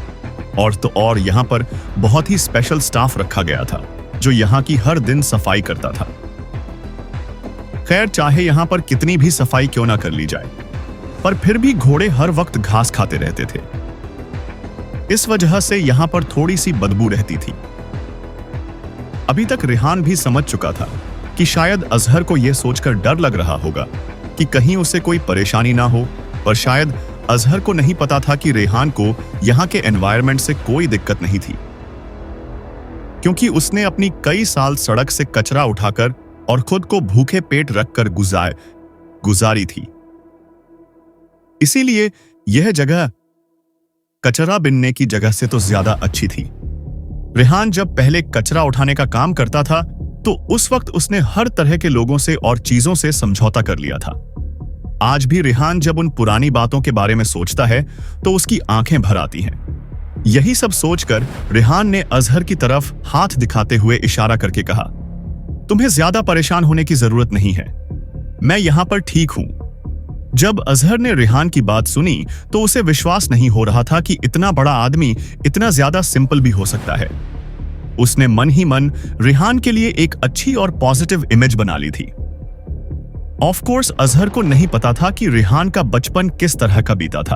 Speaker 2: और यहाँ पर बहुत ही स्पेशल स्टाफ रखा गया था जो यहाँ की हर दिन सफाई करता था। खैर, चाहे यहाँ पर कितनी भी सफाई क्यों ना कर ली जाए, पर फिर भी घोड़े हर वक्त घास खाते रहते थे। इस वजह से यहाँ पर थोड़ी सी बदबू रहती थी। अभी तक रेहान भी समझ चुका था कि शायद अजहर को यह सोचकर डर लग रहा होगा कि कहीं उसे कोई परेशानी ना हो, पर शायद अजहर को नहीं पता था कि रेहान को यहाँ के एनवायरनमेंट से कोई दिक्कत नहीं थी, क्योंकि उसने अपनी कई साल सड़क से कचरा उठाकर और खुद को भूखे पेट रखकर गुजारी थी। इसीलिए यह जगह कचरा बिनने की जगह से तो ज्यादा अच्छी थी। रेहान जब पहले कचरा उठाने का काम करता था तो उस वक्त उसने हर तरह के लोगों से और चीजों से समझौता कर लिया था। आज भी रेहान जब उन पुरानी बातों के बारे में सोचता है तो उसकी आंखें भर आती हैं। यही सब सोचकर रेहान ने अजहर की तरफ हाथ दिखाते हुए इशारा करके कहा, तुम्हें ज्यादा परेशान होने की जरूरत नहीं है, मैं यहां पर ठीक हूं। जब अजहर ने रेहान की बात सुनी तो उसे विश्वास नहीं हो रहा था कि इतना बड़ा आदमी इतना ज्यादा सिंपल भी हो सकता है। उसने मन ही मन रेहान के लिए एक अच्छी और पॉजिटिव इमेज बना ली थी। ऑफ कोर्स अजहर को नहीं पता था कि रेहान का बचपन किस तरह का बीता था।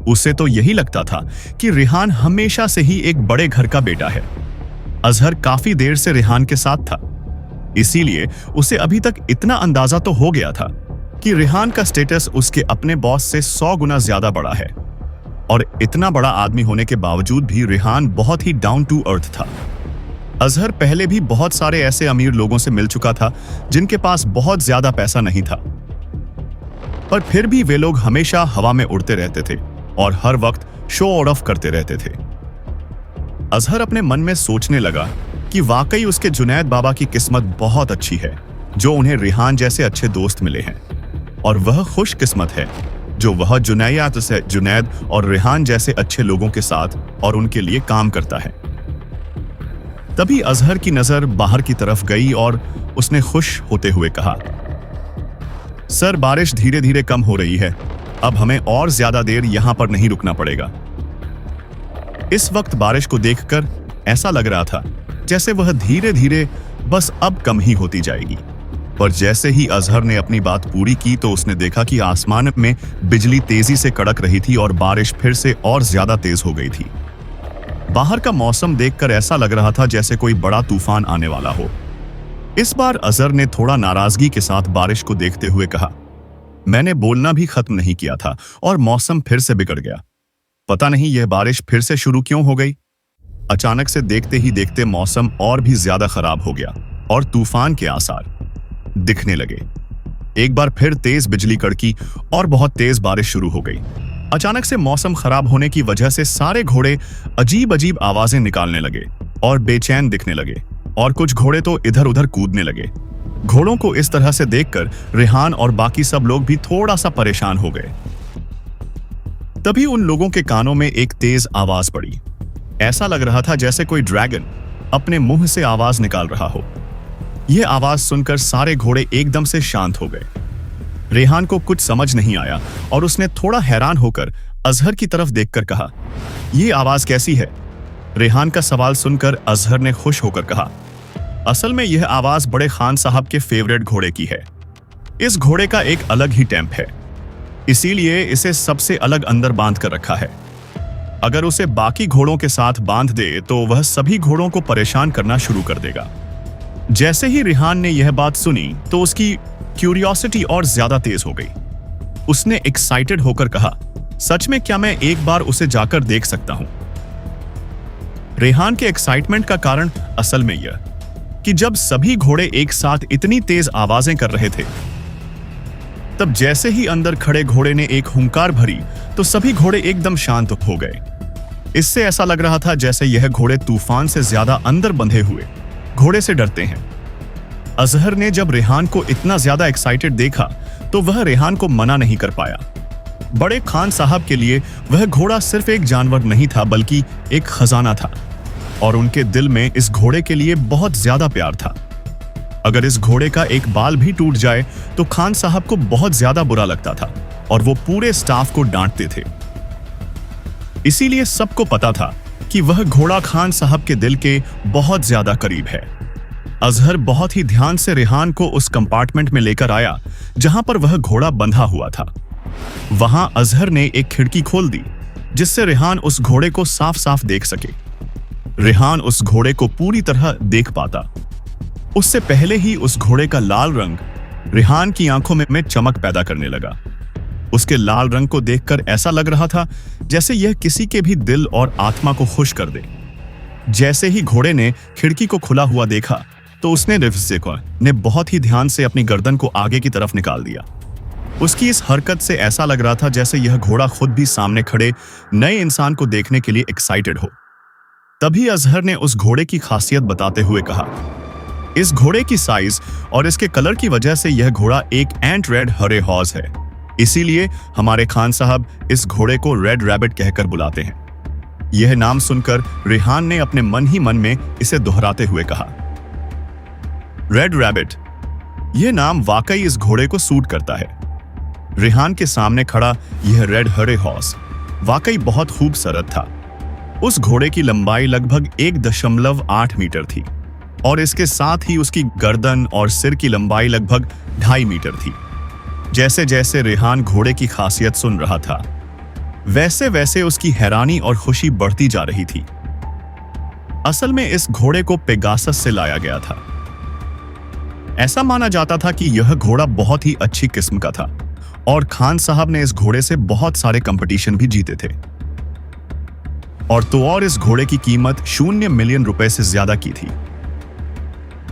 Speaker 2: उसे तो यही लगता था कि रेहान हमेशा से ही एक बड़े घर का बेटा है। अजहर काफी देर से रेहान के साथ था, इसीलिए उसे अभी तक इतना अंदाजा तो हो गया था कि रेहान का स्टेटस उसके अपने बॉस से 100 गुना ज्यादा बड़ा है। और इतना बड़ा आदमी होने के बावजूद भी रेहान बहुत ही डाउन टू अर्थ था। अजहर पहले भी बहुत सारे ऐसे अमीर लोगों से मिल चुका था जिनके पास बहुत ज्यादा पैसा नहीं था, पर फिर भी वे लोग हमेशा हवा में उड़ते रहते थे और हर वक्त शो ऑफ करते रहते थे। अजहर अपने मन में सोचने लगा कि वाकई उसके जुनैद बाबा की किस्मत बहुत अच्छी है जो उन्हें रेहान जैसे अच्छे दोस्त मिले हैं, और वह खुशकिस्मत है जो वह जुनैद और रेहान जैसे अच्छे लोगों के साथ और उनके लिए काम करता है। तभी अजहर की नजर बाहर की तरफ गई और उसने खुश होते हुए कहा, सर, बारिश धीरे धीरे कम हो रही है, अब हमें और ज्यादा देर यहां पर नहीं रुकना पड़ेगा। इस वक्त बारिश को देखकर ऐसा लग रहा था जैसे वह धीरे धीरे बस अब कम ही होती जाएगी, पर जैसे ही अजहर ने अपनी बात पूरी की तो उसने देखा कि आसमान में बिजली तेजी से कड़क रही थी और बारिश फिर से और ज्यादा तेज हो गई थी। बाहर का मौसम देखकर ऐसा लग रहा था जैसे कोई बड़ा तूफान आने वाला हो। इस बार अजहर ने थोड़ा नाराजगी के साथ बारिश को देखते हुए कहा, मैंने बोलना भी खत्म नहीं किया था और मौसम फिर से बिगड़ गया। पता नहीं यह बारिश फिर से शुरू क्यों हो गई। अचानक से देखते ही देखते मौसम और भी ज्यादा खराब हो गया और तूफान के आसार दिखने लगे। एक बार फिर तेज बिजली कड़की और बहुत तेज बारिश शुरू हो गई। अचानक से मौसम खराब होने की वजह से सारे घोड़े अजीब अजीब आवाजें निकालने लगे और बेचैन दिखने लगे, और कुछ घोड़े तो इधर उधर कूदने लगे। घोड़ों को इस तरह से देखकर रेहान और बाकी सब लोग भी थोड़ा सा परेशान हो गए। तभी उन लोगों के कानों में एक तेज आवाज पड़ी। ऐसा लग रहा था जैसे कोई ड्रैगन अपने मुंह से आवाज निकाल रहा हो। यह आवाज सुनकर सारे घोड़े एकदम से शांत हो गए। रेहान को कुछ समझ नहीं आया और उसने थोड़ा हैरान होकर अजहर की तरफ देखकर कहा, यह आवाज कैसी है? रेहान का सवाल सुनकर अजहर ने खुश होकर कहा, असल में यह आवाज बड़े खान साहब के फेवरेट घोड़े की है। इस घोड़े का एक अलग ही टेम्प है, इसीलिए इसे सबसे अलग अंदर बांध कर रखा है। अगर उसे बाकी घोड़ों के साथ बांध दे तो वह सभी घोड़ों को परेशान करना शुरू कर देगा। जैसे ही रेहान ने यह बात सुनी तो उसकी क्यूरियोसिटी और ज्यादा तेज हो गई। उसने एक्साइटेड होकर कहा, सच में क्या मैं एक बार उसे जाकर देख सकता हूं? रेहान के एक्साइटमेंट का कारण असल में यह कि जब सभी घोड़े एक साथ इतनी तेज आवाजें कर रहे थे, तब जैसे ही अंदर खड़े घोड़े ने एक हुंकार भरी तो सभी घोड़े एकदम शांत हो गए। इससे ऐसा लग रहा था जैसे यह घोड़े तूफान से ज्यादा अंदर बंधे हुए घोड़े से डरते हैं। अजहर ने जब रेहान को इतना ज्यादा एक्साइटेड देखा तो वह रेहान को मना नहीं कर पाया। बड़े खान साहब के लिए वह घोड़ा सिर्फ एक जानवर नहीं था बल्कि एक खजाना था, और उनके दिल में इस घोड़े के लिए बहुत ज्यादा प्यार था। अगर इस घोड़े का एक बाल भी टूट जाए तो खान साहब को बहुत ज्यादा बुरा लगता था और वो पूरे स्टाफ को डांटते थे। इसीलिए सबको पता था कि वह घोड़ा खान साहब के दिल के बहुत ज्यादा करीब है। अजहर बहुत ही ध्यान से रेहान को उस कंपार्टमेंट में लेकर आया जहां पर वह घोड़ा बंधा हुआ था। वहां अजहर ने एक खिड़की खोल दी जिससे रेहान उस घोड़े को साफ साफ देख सके। रेहान उस घोड़े को पूरी तरह देख पाता। उससे पहले ही उस घोड़े का लाल रंग रेहान की आंखों में चमक पैदा करने लगा। उसके लाल रंग को देखकर ऐसा लग रहा था जैसे यह किसी के भी दिल और आत्मा को खुश कर दे। जैसे ही घोड़े ने खिड़की को खुला हुआ देखा तो उसने रिफ्ज़ेको ने बहुत ही ध्यान से अपनी गर्दन को आगे की तरफ निकाल दिया। उसकी इस हरकत से ऐसा लग रहा था जैसे यह घोड़ा खुद भी सामने खड़े नए इंसान को देखने के लिए एक्साइटेड हो। तभी अजहर ने उस घोड़े की खासियत बताते हुए कहा, इस घोड़े की साइज और इसके कलर की वजह से यह घोड़ा एक एंट रेड हरे हॉर्स है, इसीलिए हमारे खान साहब इस घोड़े को रेड रैबिट कहकर बुलाते हैं। यह नाम सुनकर रेहान ने अपने मन ही मन में इसे दोहराते हुए कहा, रेड रैबिट। यह नाम वाकई इस घोड़े को सूट करता है। रेहान के सामने खड़ा यह रेड हरे हॉर्स वाकई बहुत खूबसूरत था। उस घोड़े की लंबाई लगभग 1.8 मीटर थी और इसके साथ ही उसकी गर्दन और सिर की लंबाई लगभग 2.5 मीटर थी। जैसे जैसे रेहान घोड़े की खासियत सुन रहा था वैसे वैसे उसकी हैरानी और खुशी बढ़ती जा रही थी। असल में इस घोड़े को पेगासस से लाया गया था। ऐसा माना जाता था कि यह घोड़ा बहुत ही अच्छी किस्म का था और खान साहब ने इस घोड़े से बहुत सारे कंपटीशन भी जीते थे। और इस घोड़े की कीमत 0 मिलियन रुपए से ज्यादा की थी।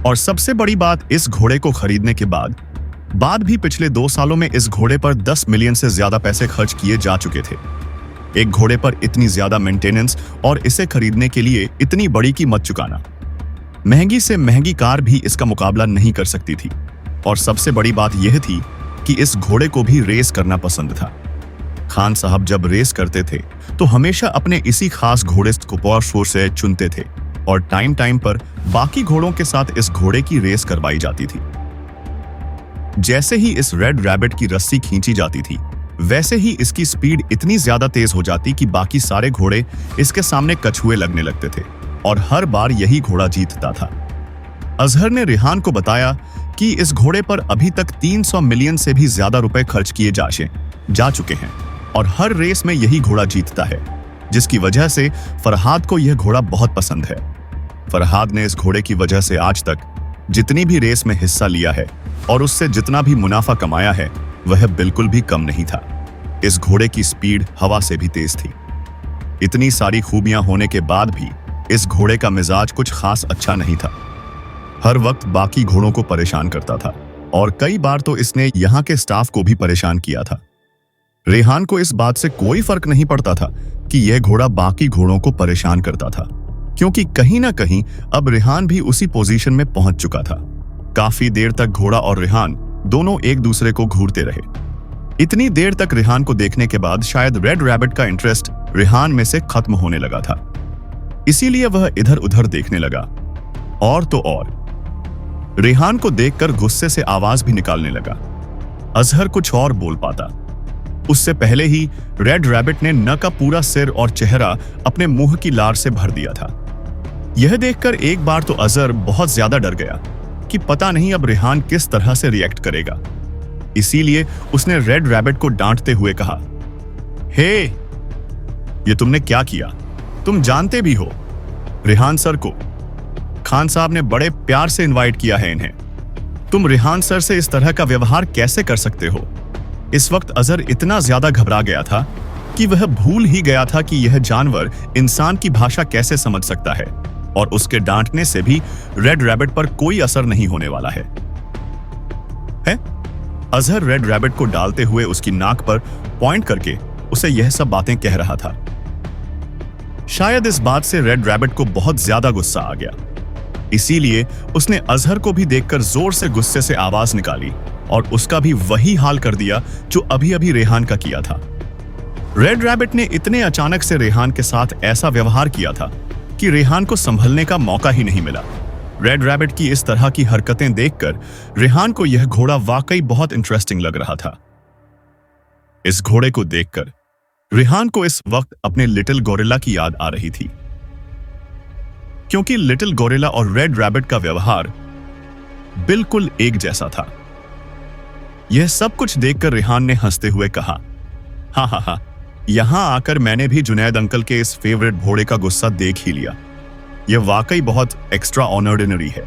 Speaker 2: और सबसे बड़ी बात, इस घोड़े को खरीदने के बाद भी पिछले 2 सालों में इस घोड़े पर 10 मिलियन से ज्यादा पैसे खर्च किए जा चुके थे। एक घोड़े पर इतनी ज्यादा मेंटेनेंस और इसे खरीदने के लिए इतनी बड़ी कीमत चुकाना, महंगी से महंगी कार भी इसका मुकाबला नहीं कर सकती थी। और सबसे बड़ी बात यह थी कि इस घोड़े को भी रेस करना पसंद था। खान साहब जब रेस करते थे तो हमेशा अपने इसी खास घोड़े को पॉर्शोर से चुनते थे और टाइम टाइम पर बाकी घोड़ों के साथ इस घोड़े की रेस करवाई जाती थी। जैसे ही इस रेड रैबिट की रस्सी खींची जाती थी वैसे ही इसकी स्पीड इतनी ज्यादा तेज हो जाती कि बाकी सारे घोड़े इसके सामने कछुए लगने लगते थे और हर बार यही घोड़ा जीतता था। अजहर ने रेहान को बताया कि इस घोड़े पर अभी तक 300 मिलियन से भी ज्यादा रुपए खर्च किए जा चुके हैं और हर रेस में यही घोड़ा जीतता है, जिसकी वजह से फरहाद को यह घोड़ा बहुत पसंद है। फरहाद ने इस घोड़े की वजह से आज तक जितनी भी रेस में हिस्सा लिया है और उससे जितना भी मुनाफा कमाया है वह बिल्कुल भी कम नहीं था। इस घोड़े की स्पीड हवा से भी तेज थी। इतनी सारी खूबियां होने के बाद भी इस घोड़े का मिजाज कुछ खास अच्छा नहीं था। हर वक्त बाकी घोड़ों को परेशान करता था और कई बार तो इसने यहाँ के स्टाफ को भी परेशान किया था। रेहान को इस बात से कोई फर्क नहीं पड़ता था कि यह घोड़ा बाकी घोड़ों को परेशान करता था, क्योंकि कहीं ना कहीं अब रेहान भी उसी पोजीशन में पहुंच चुका था। काफी देर तक घोड़ा और रेहान दोनों एक दूसरे को घूरते रहे। इतनी देर तक रेहान को देखने के बाद शायद रेड रैबिट का इंटरेस्ट रेहान में से खत्म होने लगा था, इसीलिए वह इधर उधर देखने लगा। और तो और रेहान को देखकर गुस्से से आवाज भी निकालने लगा। अजहर कुछ और बोल पाता उससे पहले ही रेड रैबिट ने न का पूरा सिर और चेहरा अपने मुंह की लार से भर दिया था। यह देखकर एक बार तो अजहर बहुत ज्यादा डर गया कि पता नहीं अब रेहान किस तरह से रिएक्ट करेगा। इसीलिए उसने रेड रैबिट को डांटते हुए कहा, हे, ये तुमने क्या किया? तुम जानते भी हो रेहान सर को खान साहब ने बड़े प्यार से इनवाइट किया है इन्हें। तुम रेहान सर से इस तरह का व्यवहार कैसे कर सकते हो? इस वक्त अजहर इतना ज्यादा घबरा गया था कि वह भूल ही गया था कि यह जानवर इंसान की भाषा कैसे समझ सकता है और उसके डांटने से भी रेड रैबिट पर कोई असर नहीं होने वाला है? अजहर रेड रैबिट को डालते हुए उसकी नाक पर पॉइंट करके उसे यह सब बातें कह रहा था। शायद इस बात से रेड रैबिट को बहुत ज्यादा गुस्सा आ गया, इसीलिए उसने अजहर को भी देखकर जोर से गुस्से से आवाज निकाली और उसका भी वही हाल कर दिया जो अभी अभी रेहान का किया था। रेड रैबिट ने इतने अचानक से रेहान के साथ ऐसा व्यवहार किया था कि रेहान को संभलने का मौका ही नहीं मिला। रेड रैबिट की इस तरह की हरकतें देखकर रेहान को यह घोड़ा वाकई बहुत इंटरेस्टिंग लग रहा था। इस घोड़े को देखकर रेहान को इस वक्त अपने लिटिल गोरिल्ला की याद आ रही थी, क्योंकि लिटिल गोरिल्ला और रेड रैबिट का व्यवहार बिल्कुल एक जैसा था। यह सब कुछ देखकर रेहान ने हंसते हुए कहा, हा हा हा, यहां आकर मैंने भी जुनैद अंकल के इस फेवरेट घोड़े का गुस्सा देख ही लिया। यह वाकई बहुत एक्स्ट्रा ऑर्डिनरी है।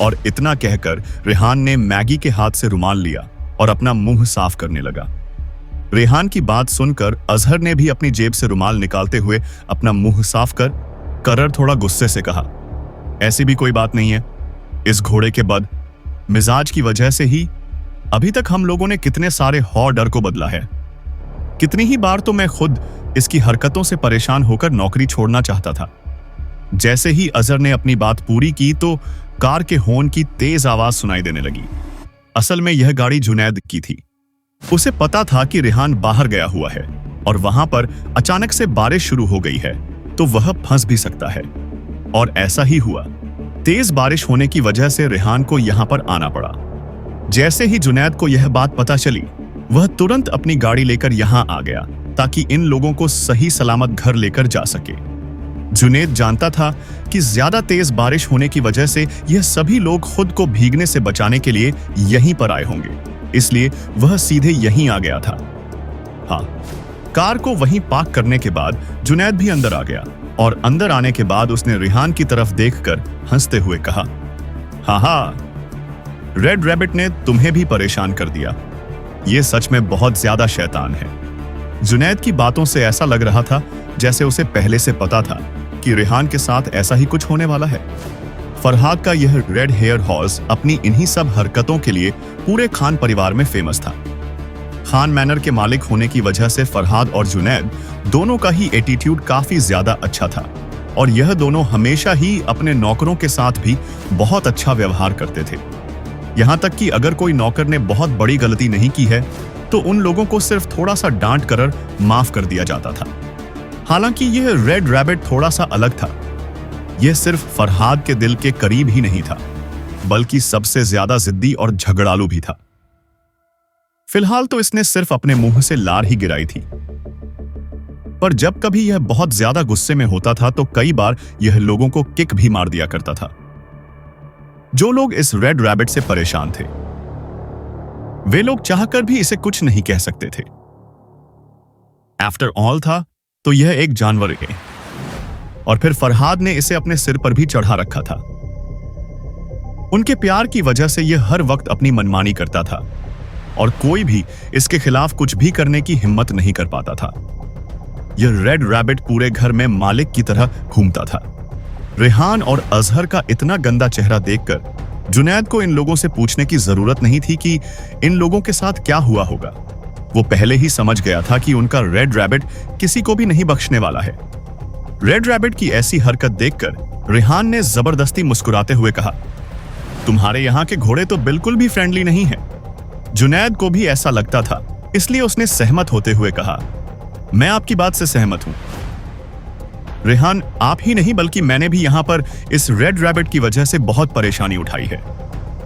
Speaker 2: और इतना कहकर रेहान ने मैगी के हाथ से रुमाल लिया और अपना मुंह साफ करने लगा। रेहान की बात सुनकर अजहर ने भी अपनी जेब से रुमाल निकालते हुए अपना मुंह साफ कर करर थोड़ा गुस्से से कहा, ऐसी भी कोई बात नहीं है। इस घोड़े के बद मिजाज की वजह से ही अभी तक हम लोगों ने कितने सारे डर को बदला है। कितनी ही बार तो मैं खुद इसकी हरकतों से परेशान होकर नौकरी छोड़ना चाहता था। जैसे ही अजहर ने अपनी बात पूरी की तो कार के हॉर्न की तेज आवाज सुनाई देने लगी। असल में यह गाड़ी जुनैद की थी। उसे पता था कि रेहान बाहर गया हुआ है और वहां पर अचानक से बारिश शुरू हो गई है, तो वह फंस भी सकता है। और ऐसा ही हुआ। तेज बारिश होने की वजह से रेहान को यहां पर आना पड़ा। जैसे ही जुनैद को यह बात पता चली, वह तुरंत अपनी गाड़ी लेकर यहां आ गया ताकि इन लोगों को सही सलामत घर लेकर जा सके। जुनैद जानता था कि ज्यादा तेज बारिश होने की वजह से यह सभी लोग खुद को भीगने से बचाने के लिए यहीं पर आए होंगे, इसलिए वह सीधे यहीं आ गया था। हाँ, कार को वहीं पार्क करने के बाद जुनैद भी अंदर आ गया और अंदर आने के बाद उसने रेहान की तरफ देखकर हंसते हुए कहा, हाँ, रेड रैबिट ने तुम्हें भी परेशान कर दिया। यह सच में बहुत ज्यादा शैतान है। जुनैद की बातों से ऐसा लग रहा था जैसे उसे पहले से पता था कि रेहान के साथ ऐसा ही कुछ होने वाला है। फरहाद का यह रेड हेयर हॉर्स अपनी इन्हीं सब हरकतों के लिए पूरे खान परिवार में फेमस था। खान मैनर के मालिक होने की वजह से फरहाद और जुनैद दोनों का ही एटीट्यूड काफी ज्यादा अच्छा था और यह दोनों हमेशा ही अपने नौकरों के साथ भी बहुत अच्छा व्यवहार करते थे। यहां तक कि अगर कोई नौकर ने बहुत बड़ी गलती नहीं की है तो उन लोगों को सिर्फ थोड़ा सा डांट कर माफ कर दिया जाता था। हालांकि यह रेड रैबिट थोड़ा सा अलग था। यह सिर्फ फरहाद के दिल के करीब ही नहीं था, बल्कि सबसे ज्यादा जिद्दी और झगड़ालू भी था। फिलहाल तो इसने सिर्फ अपने मुंह से लार ही गिराई थी, पर जब कभी यह बहुत ज्यादा गुस्से में होता था तो कई बार यह लोगों को किक भी मार दिया करता था। जो लोग इस रेड रैबिट से परेशान थे, वे लोग चाहकर भी इसे कुछ नहीं कह सकते थे। आफ्टर ऑल था तो यह एक जानवर है, और फिर फरहाद ने इसे अपने सिर पर भी चढ़ा रखा था। उनके प्यार की वजह से यह हर वक्त अपनी मनमानी करता था और कोई भी इसके खिलाफ कुछ भी करने की हिम्मत नहीं कर पाता था। यह रेड रैबिट पूरे घर में मालिक की तरह घूमता था। रेहान और अजहर का इतना गंदा चेहरा देखकर जुनैद को इन लोगों से पूछने की जरूरत नहीं थी कि इन लोगों के साथ क्या हुआ होगा। वो पहले ही समझ गया था कि उनका रेड रैबिट किसी को भी नहीं बख्शने वाला है। रेड रैबिट की ऐसी हरकत देखकर रेहान ने जबरदस्ती मुस्कुराते हुए कहा, तुम्हारे यहाँ के घोड़े तो बिल्कुल भी फ्रेंडली नहीं है। जुनैद को भी ऐसा लगता था, इसलिए उसने सहमत होते हुए कहा, मैं आपकी बात से सहमत हूं। रेहान, आप ही नहीं बल्कि मैंने भी यहां पर इस रेड रैबिट की वजह से बहुत परेशानी उठाई है।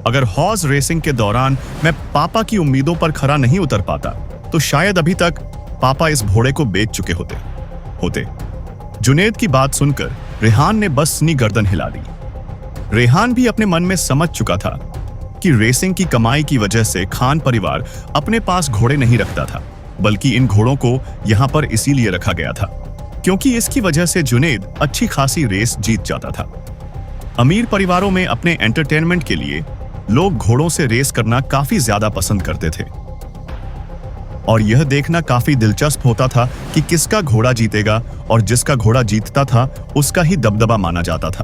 Speaker 2: अगर हॉर्स रेसिंग के दौरान मैं पापा की उम्मीदों पर खरा नहीं उतर पाता तो शायद अभी तक पापा इस घोड़े को बेच चुके होते। जुनैद की बात सुनकर रेहान ने बस अपनी गर्दन हिला दी। रेहान भी अपने मन में समझ चुका था कि रेसिंग की कमाई की वजह से खान परिवार अपने पास घोड़े नहीं रखता था, बल्कि इन घोड़ों को यहां पर इसीलिए रखा गया था क्योंकि इसकी वजह से जुनैद अच्छी खासी रेस जीत जाता था। अमीर परिवारों में अपने एंटरटेनमेंट के लिए लोग घोड़ों से रेस करना काफी ज्यादा पसंद करते थे और यह देखना काफी दिलचस्प होता था कि किसका घोड़ा जीतेगा, और जिसका घोड़ा जीतता था उसका ही दबदबा माना जाता था।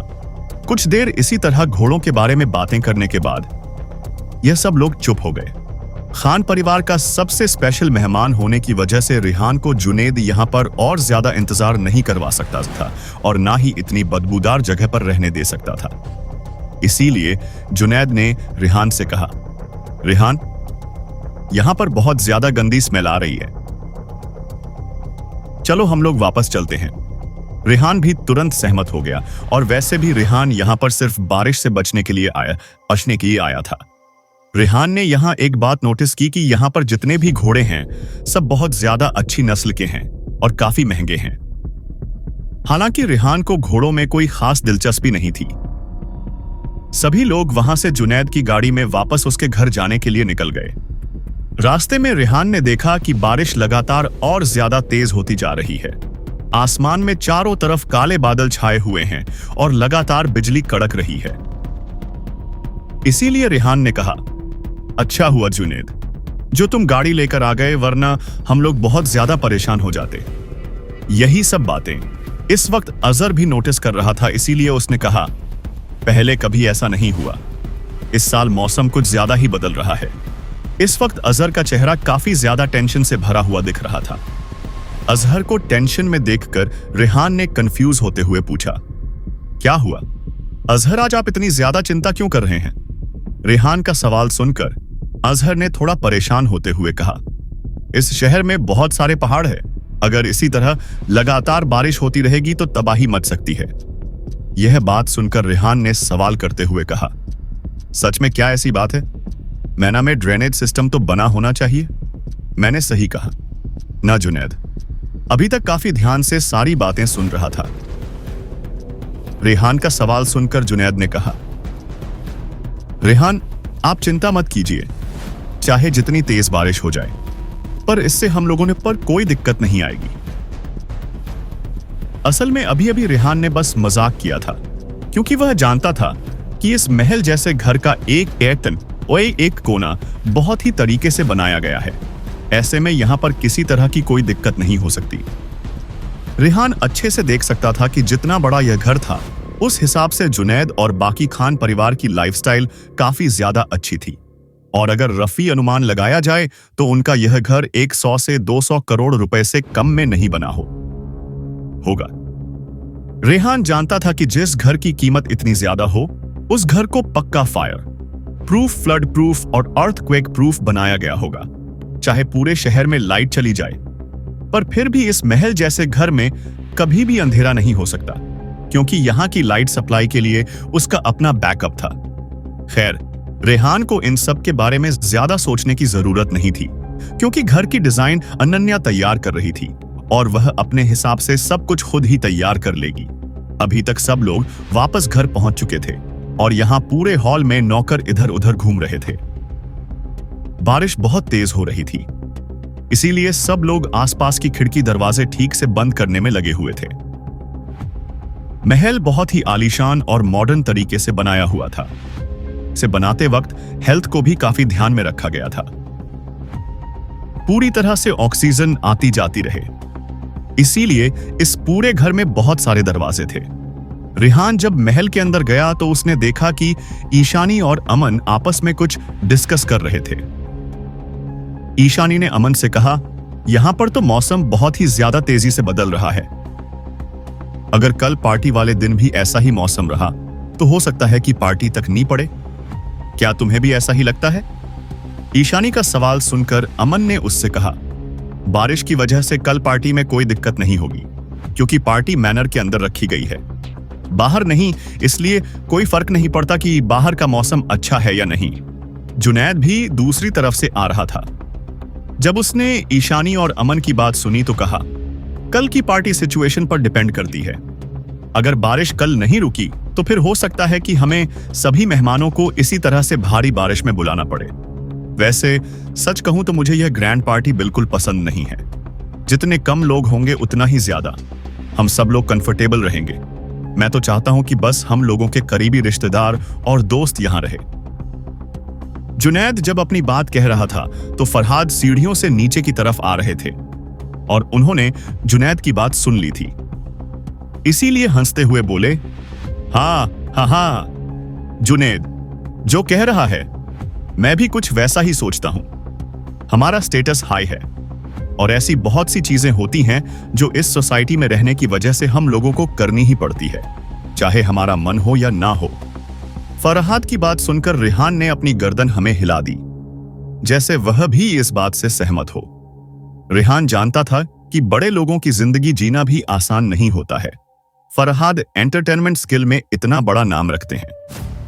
Speaker 2: कुछ देर इसी तरह घोड़ों के बारे में बातें करने के बाद यह सब लोग चुप हो गए। खान परिवार का सबसे स्पेशल मेहमान होने की वजह से रेहान को जुनैद यहां पर और ज्यादा इंतजार नहीं करवा सकता था और ना ही इतनी बदबूदार जगह पर रहने दे सकता था। इसीलिए जुनैद ने रेहान से कहा, रेहान, यहां पर बहुत ज्यादा गंदी स्मेल आ रही है, चलो हम लोग वापस चलते हैं। रेहान भी तुरंत सहमत हो गया और वैसे भी रेहान यहां पर सिर्फ बारिश से बचने के लिए आया था। रेहान ने यहां एक बात नोटिस की कि यहां पर जितने भी घोड़े हैं सब बहुत ज्यादा अच्छी नस्ल के हैं और काफी महंगे हैं। हालांकि रेहान को घोड़ों में कोई खास दिलचस्पी नहीं थी। सभी लोग वहां से जुनैद की गाड़ी में वापस उसके घर जाने के लिए निकल गए। रास्ते में रेहान ने देखा कि बारिश लगातार और ज्यादा तेज होती जा रही है। आसमान में चारों तरफ काले बादल छाए हुए हैं और लगातार बिजली कड़क रही है। इसीलिए रेहान ने कहा, अच्छा हुआ जुनैद जो तुम गाड़ी लेकर आ गए, वरना हम लोग बहुत ज्यादा परेशान हो जाते। यही सब बातें इस वक्त अजहर भी नोटिस कर रहा था, इसीलिए उसने कहा, पहले कभी ऐसा नहीं हुआ। इस साल मौसम कुछ ज्यादा ही बदल रहा है। इस वक्त अजहर का चेहरा काफी ज्यादा टेंशन से भरा हुआ दिख रहा था। अजहर को टेंशन में देखकर रेहान ने कंफ्यूज होते हुए पूछा, क्या हुआ अजहर, आज आप इतनी ज्यादा चिंता क्यों कर रहे हैं? रेहान का सवाल सुनकर अजहर ने थोड़ा परेशान होते हुए कहा, इस शहर में बहुत सारे पहाड़ है, अगर इसी तरह लगातार बारिश होती रहेगी तो तबाही मच सकती है। यह बात सुनकर रेहान ने सवाल करते हुए कहा, सच में क्या ऐसी बात है? मैना में ड्रेनेज सिस्टम तो बना होना चाहिए। मैंने सही कहा ना? जुनैद अभी तक काफी ध्यान से सारी बातें सुन रहा था। रेहान का सवाल सुनकर जुनैद ने कहा, रेहान आप चिंता मत कीजिए, चाहे जितनी तेज बारिश हो जाए, पर इससे हम लोगों ने पर कोई दिक्कत नहीं आएगी। असल में अभी अभी रेहान ने बस मजाक किया था, क्योंकि वह जानता था कि इस महल जैसे घर का एक एतन और एक कोना बहुत ही तरीके से बनाया गया है। ऐसे में यहां पर किसी तरह की कोई दिक्कत नहीं हो सकती। रेहान अच्छे से देख सकता था कि जितना बड़ा यह घर था, उस हिसाब से जुनैद और बाकी खान परिवार की लाइफस्टाइल काफी ज्यादा अच्छी थी, और अगर रफी अनुमान लगाया जाए तो उनका यह घर 100 से 200 करोड़ रुपए से कम में नहीं बना होगा। रेहान जानता था कि जिस घर की कीमत इतनी ज्यादा हो, उस घर को पक्का फायर प्रूफ, फ्लड प्रूफ और अर्थक्वेक प्रूफ बनाया गया होगा, चाहे पूरे शहर में लाइट चली जाए। पर फिर भी इस महल जैसे घर में कभी भी अंधेरा नहीं हो सकता, क्योंकि यहां की लाइट सप्लाई के लिए उसका अपना बैकअप था। खैर, रेहान को इन सब के बारे में ज्यादा सोचने की जरूरत नहीं थी, क्योंकि घर की डिजाइन अनन्या तैयार कर रही थी और वह अपने हिसाब से सब कुछ खुद ही तैयार कर लेगी। अभी तक सब लोग वापस घर पहुंच चुके थे और यहां पूरे हॉल में नौकर इधर उधर घूम रहे थे। बारिश बहुत तेज हो रही थी, इसीलिए सब लोग आसपास की खिड़की दरवाजे ठीक से बंद करने में लगे हुए थे। महल बहुत ही आलीशान और मॉडर्न तरीके से बनाया हुआ था। इसे बनाते वक्त हेल्थ को भी काफी ध्यान में रखा गया था। पूरी तरह से ऑक्सीजन आती जाती रहे, इसीलिए इस पूरे घर में बहुत सारे दरवाजे थे। रेहान जब महल के अंदर गया तो उसने देखा कि ईशानी और अमन आपस में कुछ डिस्कस कर रहे थे। ईशानी ने अमन से कहा, यहां पर तो मौसम बहुत ही ज्यादा तेजी से बदल रहा है। अगर कल पार्टी वाले दिन भी ऐसा ही मौसम रहा तो हो सकता है कि पार्टी तक नहीं पड़े। क्या तुम्हें भी ऐसा ही लगता है? ईशानी का सवाल सुनकर अमन ने उससे कहा, बारिश की वजह से कल पार्टी में कोई दिक्कत नहीं होगी, क्योंकि पार्टी मैनर के अंदर रखी गई है, बाहर नहीं, इसलिए कोई फर्क नहीं पड़ता कि बाहर का मौसम अच्छा है या नहीं। जुनैद भी दूसरी तरफ से आ रहा था। जब उसने ईशानी और अमन की बात सुनी तो कहा, कल की पार्टी सिचुएशन पर डिपेंड करती है। अगर बारिश कल नहीं रुकी तो फिर हो सकता है कि हमें सभी मेहमानों को इसी तरह से भारी बारिश में बुलाना पड़े। वैसे सच कहूं तो मुझे यह ग्रैंड पार्टी बिल्कुल पसंद नहीं है। जितने कम लोग होंगे उतना ही ज्यादा हम सब लोग कंफर्टेबल रहेंगे। मैं तो चाहता हूं कि बस हम लोगों के करीबी रिश्तेदार और दोस्त यहां रहे। जुनैद जब अपनी बात कह रहा था तो फरहाद सीढ़ियों से नीचे की तरफ आ रहे थे और उन्होंने जुनैद की बात सुन ली थी, इसीलिए हंसते हुए बोले, हाँ हाँ हाँ, जुनैद जो कह रहा है मैं भी कुछ वैसा ही सोचता हूं। हमारा स्टेटस हाई है और ऐसी बहुत सी चीजें होती हैं जो इस सोसाइटी में रहने की वजह से हम लोगों को करनी ही पड़ती है, चाहे हमारा मन हो या ना हो। फरहाद की बात सुनकर रेहान ने अपनी गर्दन हमें हिला दी, जैसे वह भी इस बात से सहमत हो। रेहान जानता था कि बड़े लोगों की जिंदगी जीना भी आसान नहीं होता है, फरहाद एंटरटेनमेंट स्किल में इतना बड़ा नाम रखते हैं,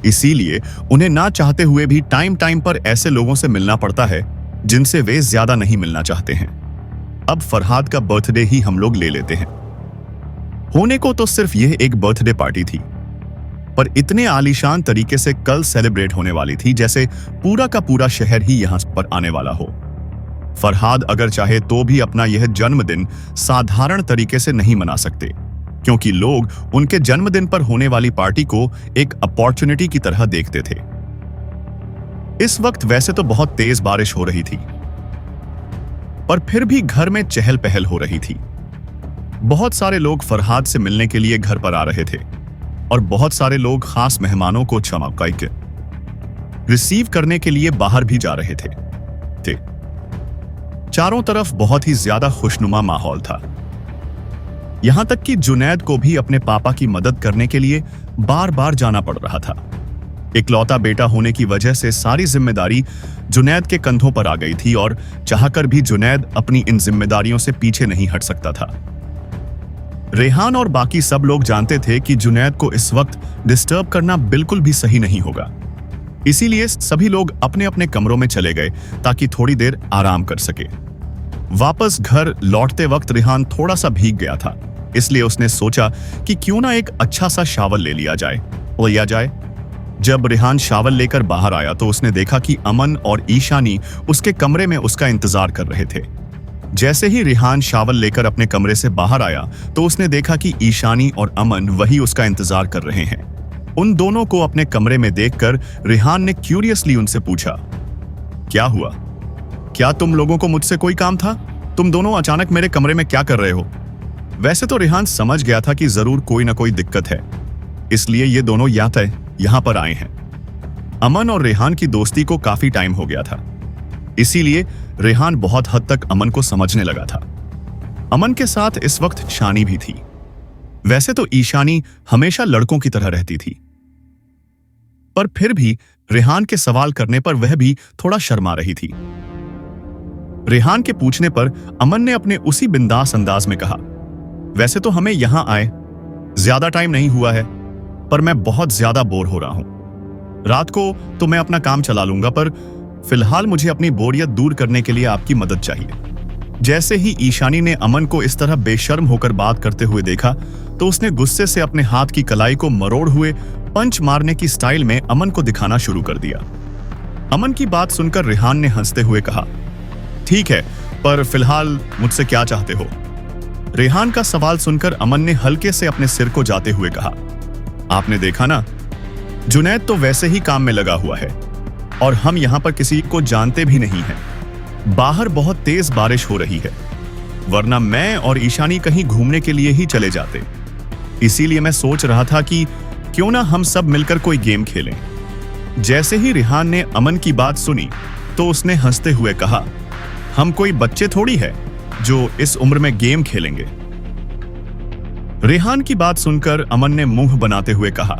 Speaker 2: इसीलिए उन्हें ना चाहते हुए भी टाइम टाइम पर ऐसे लोगों से मिलना पड़ता है जिनसे वे ज्यादा नहीं मिलना चाहते हैं। अब फरहाद का बर्थडे ही हम लोग ले लेते हैं। होने को तो सिर्फ यह एक बर्थडे पार्टी थी, पर इतने आलीशान तरीके से कल सेलिब्रेट होने वाली थी जैसे पूरा का पूरा शहर ही यहां पर आने वाला हो। फरहाद अगर चाहे तो भी अपना यह जन्मदिन साधारण तरीके से नहीं मना सकते, क्योंकि लोग उनके जन्मदिन पर होने वाली पार्टी को एक अपॉर्चुनिटी की तरह देखते थे। इस वक्त वैसे तो बहुत तेज बारिश हो रही थी, पर फिर भी घर में चहल पहल हो रही थी। बहुत सारे लोग फरहाद से मिलने के लिए घर पर आ रहे थे और बहुत सारे लोग खास मेहमानों को चमक रिसीव करने के लिए बाहर भी जा रहे थे। चारों तरफ बहुत ही ज्यादा खुशनुमा माहौल था। यहां तक कि जुनैद को भी अपने पापा की मदद करने के लिए बार बार जाना पड़ रहा था। इकलौता बेटा होने की वजह से सारी जिम्मेदारी जुनैद के कंधों पर आ गई थी और चाहकर भी जुनैद अपनी इन जिम्मेदारियों से पीछे नहीं हट सकता था। रेहान और बाकी सब लोग जानते थे कि जुनैद को इस वक्त डिस्टर्ब करना बिल्कुल भी सही नहीं होगा, इसीलिए सभी लोग अपने अपने कमरों में चले गए ताकि थोड़ी देर आराम कर सके। वापस घर लौटते वक्त रेहान थोड़ा सा भीग गया था, इसलिए उसने सोचा कि क्यों ना एक अच्छा सा शावर ले लिया जाए। जब रेहान शावर लेकर बाहर आया तो उसने देखा कि अमन और ईशानी उसके कमरे में उसका इंतजार कर रहे थे। जैसे ही रेहान शावर लेकर अपने कमरे से बाहर आया तो उसने देखा कि ईशानी और अमन वही उसका इंतजार कर रहे हैं। उन दोनों को अपने कमरे में देखकर रेहान ने क्यूरियसली उनसे पूछा, क्या हुआ? क्या तुम लोगों को मुझसे कोई काम था? तुम दोनों अचानक मेरे कमरे में क्या कर रहे हो? वैसे तो रेहान समझ गया था कि जरूर कोई ना कोई दिक्कत है, इसलिए ये दोनों यहां पर आए हैं। अमन और रेहान की दोस्ती को काफी टाइम हो गया था, इसीलिए रेहान बहुत हद तक अमन को समझने लगा था। अमन के साथ इस वक्त शानी भी थी। वैसे तो ईशानी हमेशा लड़कों की तरह रहती थी, पर फिर भी रेहान के सवाल करने पर वह भी थोड़ा शर्मा रही थी। रेहान के पूछने पर अमन ने अपने उसी बिंदास अंदाज में कहा, वैसे तो हमें यहां आए ज्यादा टाइम नहीं हुआ है, पर मैं बहुत ज्यादा बोर हो रहा हूं। रात को तो मैं अपना काम चला लूंगा, पर फिलहाल मुझे अपनी बोरियत दूर करने के लिए आपकी मदद चाहिए। जैसे ही ईशानी ने अमन को इस तरह बेशर्म होकर बात करते हुए देखा तो उसने गुस्से से अपने हाथ की कलाई को मरोड़ हुए पंच मारने की स्टाइल में अमन को दिखाना शुरू कर दिया। अमन की बात सुनकर रेहान ने हंसते हुए कहा, ठीक है, पर फिलहाल मुझसे क्या चाहते हो? रेहान का सवाल सुनकर अमन ने हल्के से अपने सिर को जाते हुए कहा, आपने देखा ना, जुनैद तो वैसे ही काम में लगा हुआ है और हम यहां पर किसी को जानते भी नहीं हैं। बाहर बहुत तेज बारिश हो रही है, वरना मैं और ईशानी कहीं घूमने के लिए ही चले जाते। इसीलिए मैं सोच रहा था कि क्यों ना हम सब मिलकर कोई गेम खेलें। जैसे ही रेहान ने अमन की बात सुनी तो उसने हंसते हुए कहा, हम कोई बच्चे थोड़ी है जो इस उम्र में गेम खेलेंगे। रेहान की बात सुनकर अमन ने मुंह बनाते हुए कहा,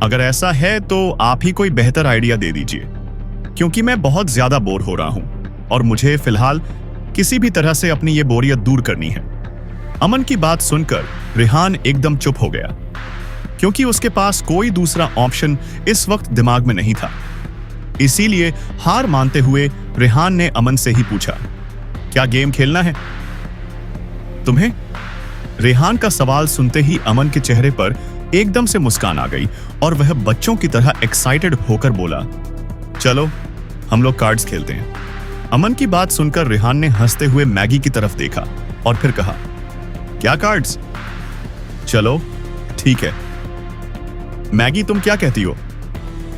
Speaker 2: अगर ऐसा है तो आप ही कोई बेहतर आइडिया दे दीजिए, क्योंकि मैं बहुत ज्यादा बोर हो रहा हूं और मुझे फिलहाल किसी भी तरह से अपनी ये बोरियत दूर करनी है। अमन की बात सुनकर रेहान एकदम चुप हो गया, क्योंकि उसके पास कोई दूसरा ऑप्शन इस वक्त दिमाग में नहीं था। इसीलिए हार मानते हुए रेहान ने अमन से ही पूछा, क्या गेम खेलना है तुम्हें? रेहान का सवाल सुनते ही अमन के चेहरे पर एकदम से मुस्कान आ गई और वह बच्चों की तरह एक्साइटेड होकर बोला, चलो हम लोग कार्ड्स खेलते हैं। अमन की बात सुनकर रेहान ने हंसते हुए मैगी की तरफ देखा और फिर कहा, क्या कार्ड्स? चलो ठीक है। मैगी तुम क्या कहती हो?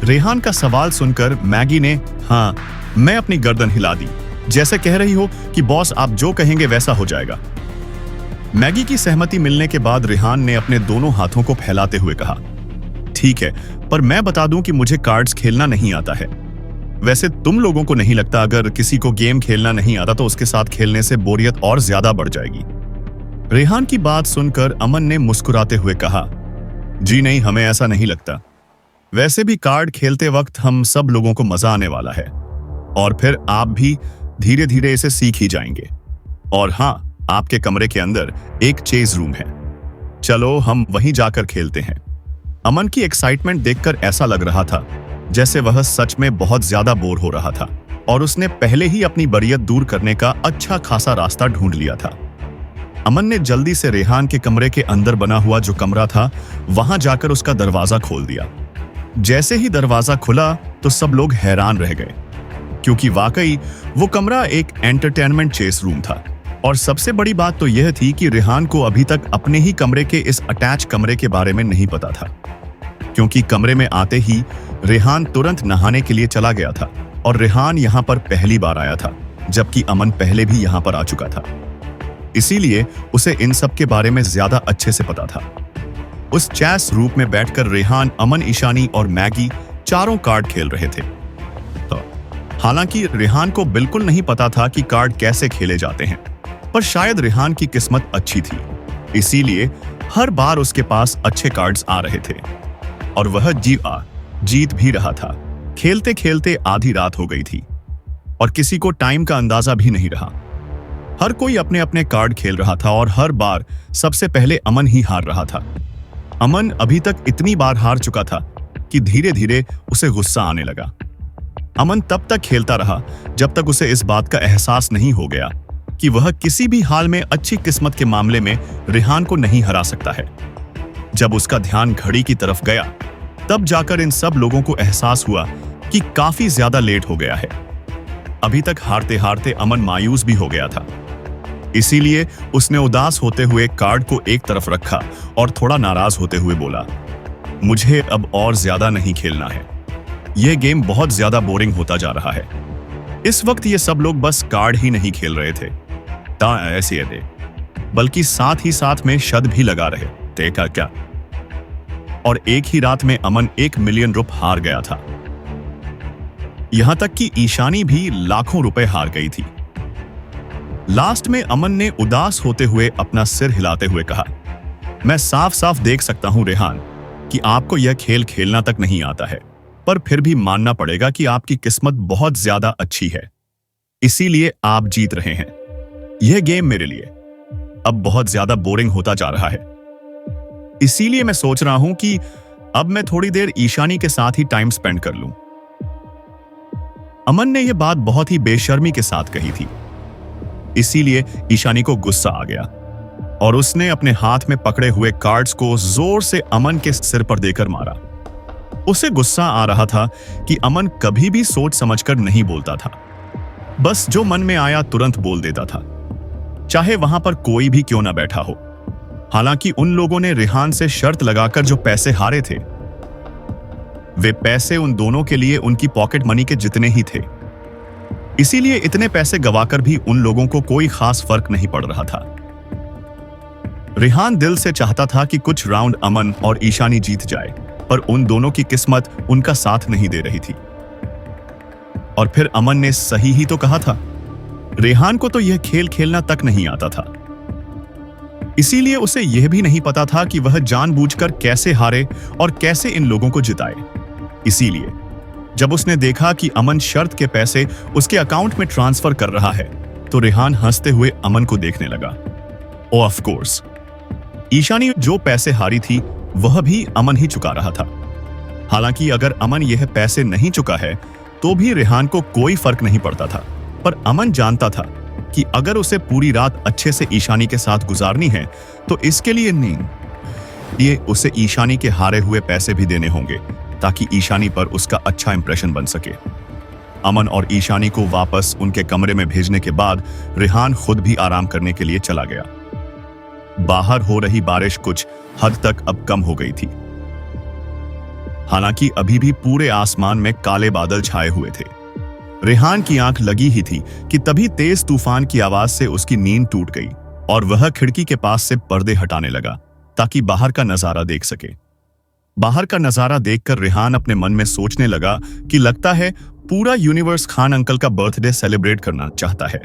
Speaker 2: रेहान का सवाल सुनकर मैगी ने हाँ मैं अपनी गर्दन हिला दी, जैसे कह रही हो कि बॉस आप जो कहेंगे वैसा हो जाएगा। मैगी की सहमति मिलने के बाद रेहान ने अपने दोनों हाथों को फैलाते हुए कहा, ठीक है, पर मैं बता दूं कि मुझे कार्ड्स खेलना नहीं आता है। वैसे तुम लोगों को नहीं लगता अगर किसी को गेम खेलना नहीं आता तो उसके साथ खेलने से बोरियत और ज्यादा बढ़ जाएगी? रेहान की बात सुनकर अमन ने मुस्कुराते हुए कहा, जी नहीं, हमें ऐसा नहीं लगता। वैसे भी कार्ड खेलते वक्त हम सब लोगों को मजा आने वाला है और फिर आप भी धीरे धीरे इसे सीख ही जाएंगे। और हाँ, आपके कमरे के अंदर एक चेज रूम है, चलो हम वहीं जाकर खेलते हैं। अमन की एक्साइटमेंट देखकर ऐसा लग रहा था जैसे वह सच में बहुत ज्यादा बोर हो रहा था और उसने पहले ही अपनी बोरियत दूर करने का अच्छा खासा रास्ता ढूंढ लिया था। अमन ने जल्दी से रेहान के कमरे के अंदर बना हुआ जो कमरा था वहां जाकर उसका दरवाजा खोल दिया। जैसे ही दरवाजा खुला तो सब लोग हैरान रह गए, क्योंकि वाकई वो कमरा एक एंटरटेनमेंट चेस रूम था। और सबसे बड़ी बात तो यह थी कि रेहान को अभी तक अपने ही कमरे के इस अटैच कमरे के बारे में नहीं पता था, क्योंकि कमरे में आते ही रेहान तुरंत नहाने के लिए चला गया था और रेहान यहाँ पर पहली बार आया था, जबकि अमन पहले भी यहाँ पर आ चुका था। इसीलिए उसे इन सब के बारे में ज्यादा अच्छे से पता था। उस चेस रूम में बैठकर रेहान, अमन, ईशानी और मैगी चारों कार्ड खेल रहे थे। हालांकि रेहान को बिल्कुल नहीं पता था कि कार्ड कैसे खेले जाते हैं, पर शायद रेहान की किस्मत अच्छी थी, इसीलिए हर बार उसके पास अच्छे कार्ड्स आ रहे थे और वह जीत भी रहा था। खेलते खेलते आधी रात हो गई थी और किसी को टाइम का अंदाजा भी नहीं रहा। हर कोई अपने अपने कार्ड खेल रहा था और हर बार सबसे पहले अमन ही हार रहा था। अमन अभी तक इतनी बार हार चुका था कि धीरे धीरे उसे गुस्सा आने लगा। अमन तब तक खेलता रहा जब तक उसे इस बात का एहसास नहीं हो गया कि वह किसी भी हाल में अच्छी किस्मत के मामले में रेहान को नहीं हरा सकता है। जब उसका ध्यान घड़ी की तरफ गया, तब जाकर इन सब लोगों को एहसास हुआ कि काफी ज्यादा लेट हो गया है। अभी तक हारते हारते अमन मायूस भी हो गया था, इसीलिए उसने उदास होते हुए कार्ड को एक तरफ रखा और थोड़ा नाराज होते हुए बोला, मुझे अब और ज्यादा नहीं खेलना है, यह गेम बहुत ज्यादा बोरिंग होता जा रहा है। इस वक्त ये सब लोग बस कार्ड ही नहीं खेल रहे थे, ऐसे थे, बल्कि साथ ही साथ में शद भी लगा रहे थे क्या। और एक ही रात में अमन 1 मिलियन रुपए हार गया था। यहां तक कि ईशानी भी लाखों रुपए हार गई थी। लास्ट में अमन ने उदास होते हुए अपना सिर हिलाते हुए कहा, मैं साफ साफ देख सकता हूं रेहान कि आपको यह खेल खेलना तक नहीं आता है, पर फिर भी मानना पड़ेगा कि आपकी किस्मत बहुत ज्यादा अच्छी है, इसीलिए आप जीत रहे हैं। यह गेम मेरे लिए अब बहुत ज्यादा बोरिंग होता जा रहा है, इसीलिए मैं सोच रहा हूं कि अब मैं थोड़ी देर ईशानी के साथ ही टाइम स्पेंड कर लूं। अमन ने यह बात बहुत ही बेशर्मी के साथ कही थी, इसीलिए ईशानी को गुस्सा आ गया और उसने अपने हाथ में पकड़े हुए कार्ड्स को जोर से अमन के सिर पर देकर मारा। उसे गुस्सा आ रहा था कि अमन कभी भी सोच समझकर नहीं बोलता था, बस जो मन में आया तुरंत बोल देता था, चाहे वहां पर कोई भी क्यों ना बैठा हो। हालांकि उन लोगों ने रेहान से शर्त लगाकर जो पैसे हारे थे, वे पैसे उन दोनों के लिए उनकी पॉकेट मनी के जितने ही थे, इसीलिए इतने पैसे गवाकर भी उन लोगों को कोई खास फर्क नहीं पड़ रहा था। रेहान दिल से चाहता था कि कुछ राउंड अमन और ईशानी जीत जाए, पर उन दोनों की किस्मत उनका साथ नहीं दे रही थी। और फिर अमन ने सही ही तो कहा था, रेहान को तो यह खेल खेलना तक नहीं आता था, इसीलिए उसे यह भी नहीं पता था कि वह जानबूझकर कैसे हारे और कैसे इन लोगों को जिताए। इसीलिए जब उसने देखा कि अमन शर्त के पैसे उसके अकाउंट में ट्रांसफर कर रहा है, तो रेहान हंसते हुए अमन को देखने लगा। ओ ऑफ कोर्स, ईशानी जो पैसे हारी थी वह भी अमन ही चुका रहा था। हालांकि अगर अमन यह पैसे नहीं चुका है तो भी रेहान को कोई फर्क नहीं पड़ता था, पर अमन जानता था कि अगर उसे पूरी रात अच्छे से ईशानी के साथ गुजारनी है तो इसके लिए ये उसे ईशानी के हारे हुए पैसे भी देने होंगे, ताकि ईशानी पर उसका अच्छा इंप्रेशन बन सके। अमन और ईशानी को वापस उनके कमरे में भेजने के बाद रेहान खुद भी आराम करने के लिए चला गया। बाहर हो रही बारिश कुछ हद तक अब कम हो गई थी, हालांकि अभी भी पूरे आसमान में काले बादल छाए हुए थे। रेहान की आंख लगी ही थी कि तभी तेज तूफान की आवाज से उसकी नींद टूट गई और वह खिड़की के पास से पर्दे हटाने लगा ताकि बाहर का नजारा देख सके। बाहर का नजारा देखकर रेहान अपने मन में सोचने लगा कि लगता है पूरा यूनिवर्स खान अंकल का बर्थडे सेलिब्रेट करना चाहता है,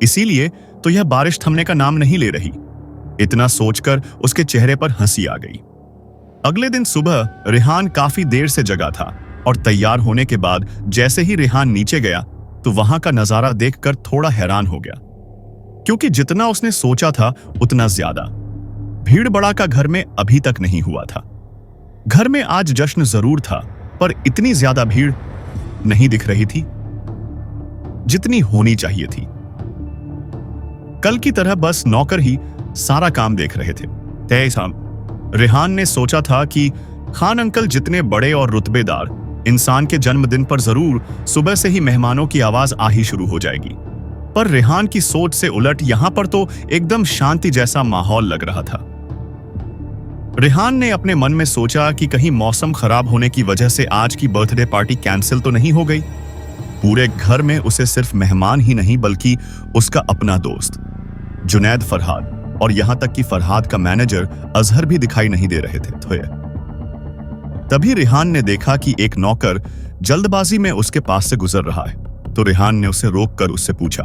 Speaker 2: इसीलिए तो यह बारिश थमने का नाम नहीं ले रही। इतना सोचकर उसके चेहरे पर हंसी आ गई। अगले दिन सुबह रेहान काफी देर से जगा था और तैयार होने के बाद जैसे ही रेहान नीचे गया तो वहां का नजारा देखकर थोड़ा हैरान हो गया, क्योंकि जितना उसने सोचा था उतना ज्यादा। भीड़ भड़ाका घर में अभी तक नहीं हुआ था। घर में आज जश्न जरूर था, पर इतनी ज्यादा भीड़ नहीं दिख रही थी जितनी होनी चाहिए थी। कल की तरह बस नौकर ही सारा काम देख रहे थे। रेहान ने सोचा था कि खान अंकल जितने बड़े और रुतबेदार इंसान के जन्मदिन पर जरूर सुबह से ही मेहमानों की आवाज आ ही शुरू हो जाएगी, पर रेहान की सोच से उलट यहां पर तो एकदम शांति जैसा माहौल लग रहा था। रेहान ने अपने मन में सोचा कि कहीं मौसम खराब होने की वजह से आज की बर्थडे पार्टी कैंसिल तो नहीं हो गई। पूरे घर में उसे सिर्फ मेहमान ही नहीं बल्कि उसका अपना दोस्त जुनैद, फरहाद और यहां तक कि फरहाद का मैनेजर अजहर भी दिखाई नहीं दे रहे थे। तभी रेहान ने देखा कि एक नौकर जल्दबाजी में उसके पास से गुजर रहा है, तो रेहान ने उसे रोककर उससे पूछा,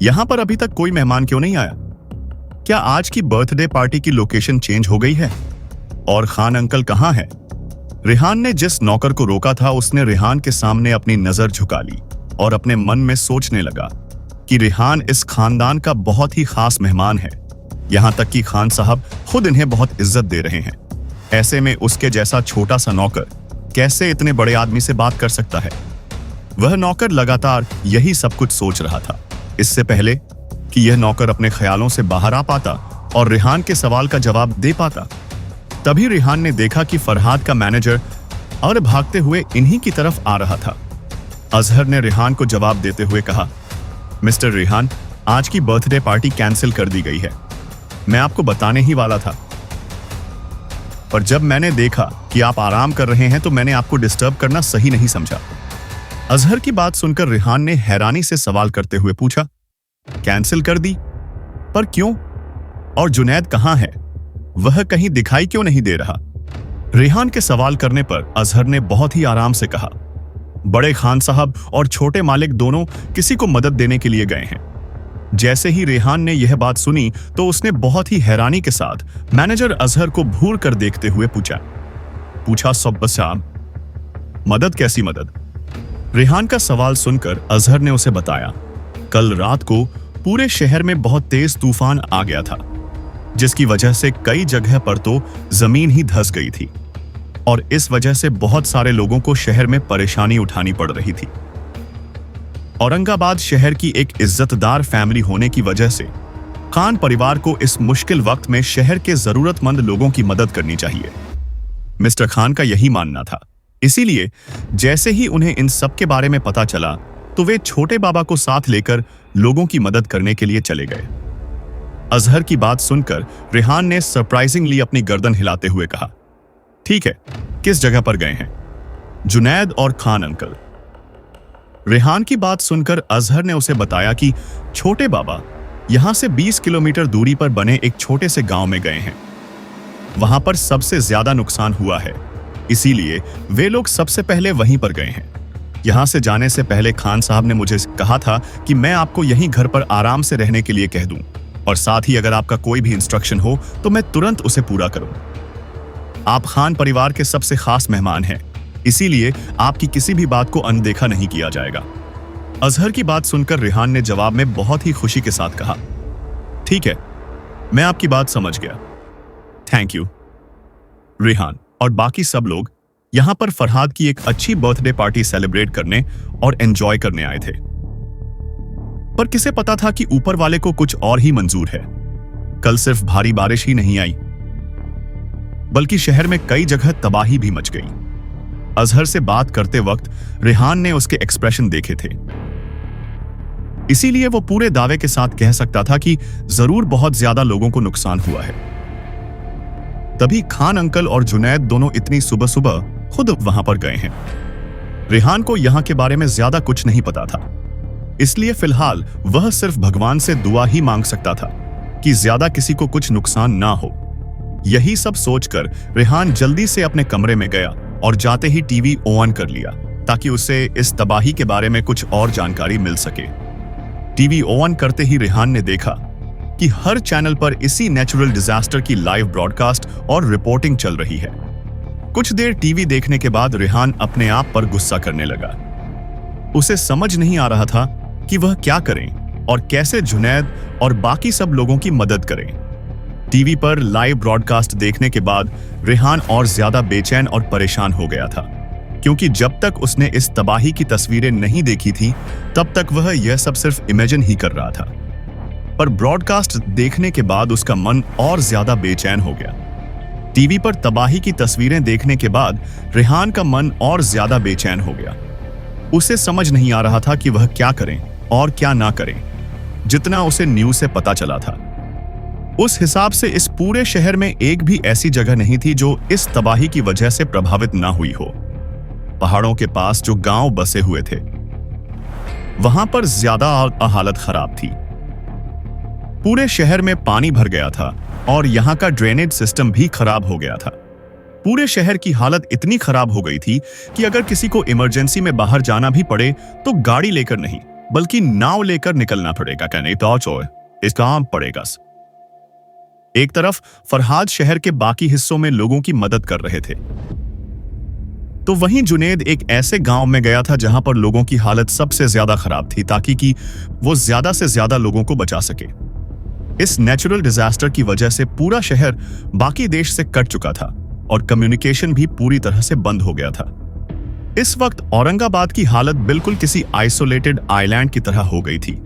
Speaker 2: यहां पर अभी तक कोई मेहमान क्यों नहीं आया? क्या आज की बर्थडे पार्टी की लोकेशन चेंज हो गई है? और खान अंकल कहां है? रेहान ने जिस नौकर को रोका था उसने रेहान के सामने अपनी नजर झुका ली और अपने मन में सोचने लगा कि रेहान इस खानदान का बहुत ही खास मेहमान है। यहां तक कि खान साहब खुद इन्हें बहुत इज्जत दे रहे हैं। ऐसे में उसके जैसा छोटा सा नौकर कैसे इतने बड़े आदमी से बात कर सकता है? वह नौकर लगातार यही सब कुछ सोच रहा था, इससे पहले कि यह नौकर अपने ख्यालों से बाहर आ पाता और रेहान के सवाल का जवाब दे पाता। तभी रेहान ने देखा कि फरहाद का मैनेजर और भागते हुए इन्हीं की तरफ आ रहा था। अजहर ने रेहान को जवाब देते हुए कहा, मिस्टर रेहान, आज की बर्थडे पार्टी कैंसिल कर दी गई है। मैं आपको बताने ही वाला था, पर जब मैंने देखा कि आप आराम कर रहे हैं तो मैंने आपको डिस्टर्ब करना सही नहीं समझा। अजहर की बात सुनकर रेहान ने हैरानी से सवाल करते हुए पूछा, कैंसिल कर दी? पर क्यों? और जुनैद कहां है? वह कहीं दिखाई क्यों नहीं दे रहा? रेहान के सवाल करने पर अजहर ने बहुत ही आराम से कहा, बड़े खान साहब और छोटे मालिक दोनों किसी को मदद देने के लिए गए हैं। जैसे ही रेहान ने यह बात सुनी तो उसने बहुत ही हैरानी के साथ मैनेजर अजहर को घूर कर देखते हुए पूछा सब साहब, मदद? कैसी मदद? रेहान का सवाल सुनकर अजहर ने उसे बताया, कल रात को पूरे शहर में बहुत तेज तूफान आ गया था, जिसकी वजह से कई जगह पर तो जमीन ही धंस गई थी और इस वजह से बहुत सारे लोगों को शहर में परेशानी उठानी पड़ रही थी। औरंगाबाद शहर की एक इज्जतदार फैमिली होने की वजह से खान परिवार को इस मुश्किल वक्त में शहर के जरूरतमंद लोगों की मदद करनी चाहिए। मिस्टर खान का यही मानना था। इसीलिए जैसे ही उन्हें इन सब के बारे में पता चला तो वे छोटे बाबा को साथ लेकर लोगों की मदद करने के लिए चले गए। अजहर की बात सुनकर रेहान ने सरप्राइजिंगली अपनी गर्दन हिलाते हुए कहा, ठीक है, किस जगह पर गए हैं? जुनैद और खान अंकल। रेहान की बात सुनकर अजहर ने उसे बताया कि छोटे बाबा यहां से 20 किलोमीटर दूरी पर बने एक छोटे से गांव में गए हैं। वहां पर सबसे ज्यादा नुकसान हुआ है, इसीलिए वे लोग सबसे पहले वहीं पर गए हैं। यहां से जाने से पहले खान साहब ने मुझे कहा था कि मैं आपको यहीं घर पर आराम से रहने के लिए कह दूं और साथ ही अगर आपका कोई भी इंस्ट्रक्शन हो तो मैं तुरंत उसे पूरा करूं। आप खान परिवार के सबसे खास मेहमान हैं, इसीलिए आपकी किसी भी बात को अनदेखा नहीं किया जाएगा। अजहर की बात सुनकर रेहान ने जवाब में बहुत ही खुशी के साथ कहा, ठीक है, मैं आपकी बात समझ गया, थैंक यू। रेहान और बाकी सब लोग यहां पर फरहाद की एक अच्छी बर्थडे पार्टी सेलिब्रेट करने और एंजॉय करने आए थे, पर किसे पता था कि ऊपर वाले को कुछ और ही मंजूर है। कल सिर्फ भारी बारिश ही नहीं आई बल्कि शहर में कई जगह तबाही भी मच गई। अजहर से बात करते वक्त रेहान ने उसके एक्सप्रेशन देखे थे, इसीलिए वो पूरे दावे के साथ कह सकता था कि जरूर बहुत ज्यादा लोगों को नुकसान हुआ है। तभी खान अंकल और जुनैद दोनों इतनी सुबह सुबह खुद वहां पर गए हैं। रेहान को यहां के बारे में ज्यादा कुछ नहीं पता था, इसलिए फिलहाल वह सिर्फ भगवान से दुआ ही मांग सकता था कि ज्यादा किसी को कुछ नुकसान ना हो। यही सब सोचकर रेहान जल्दी से अपने कमरे में गया और जाते ही टीवी ऑन कर लिया ताकि उसे इस तबाही के बारे में कुछ और जानकारी मिल सके। टीवी ऑन करते ही रेहान ने देखा कि हर चैनल पर इसी नेचुरल डिजास्टर की लाइव ब्रॉडकास्ट और रिपोर्टिंग चल रही है। कुछ देर टीवी देखने के बाद रेहान अपने आप पर गुस्सा करने लगा। उसे समझ नहीं आ रहा था कि वह क्या करें और कैसे जुनैद और बाकी सब लोगों की मदद करें। टीवी पर लाइव ब्रॉडकास्ट देखने के बाद रेहान और ज्यादा बेचैन और परेशान हो गया था, क्योंकि जब तक उसने इस तबाही की तस्वीरें नहीं देखी थी तब तक वह यह सब सिर्फ इमेजिन ही कर रहा था। पर ब्रॉडकास्ट देखने के बाद उसका मन और ज्यादा बेचैन हो गया। टीवी पर तबाही की तस्वीरें देखने के बाद रेहान का मन और ज्यादा बेचैन हो गया। उसे समझ नहीं आ रहा था कि वह क्या करें और क्या ना करें, जितना उसे न्यूज से पता चला था। उस हिसाब से इस पूरे शहर में एक भी ऐसी जगह नहीं थी जो इस तबाही की वजह से प्रभावित ना हुई हो। पहाड़ों के पास जो गांव बसे हुए थे, वहां पर ज्यादा हालत खराब थी। पूरे शहर में पानी भर गया था और यहाँ का ड्रेनेज सिस्टम भी खराब हो गया था। पूरे शहर की हालत इतनी खराब हो गई थी कि अगर किसी को इमरजेंसी में बाहर जाना भी पड़े तो गाड़ी लेकर नहीं बल्कि नाव लेकर निकलना पड़ेगा। कहने तो इसका आम पड़ेगा। एक तरफ फरहाद शहर के बाकी हिस्सों में लोगों की मदद कर रहे थे, तो वहीं जुनेद एक ऐसे गांव में गया था जहां पर लोगों की हालत सबसे ज्यादा खराब थी, ताकि कि वो ज्यादा से ज्यादा लोगों को बचा सके। इस नेचुरल डिजास्टर की वजह से पूरा शहर बाकी देश से कट चुका था और कम्युनिकेशन भी पूरी तरह से बंद हो गया था। इस वक्त औरंगाबाद की हालत बिल्कुल किसी आइसोलेटेड आइलैंड की तरह हो गई थी,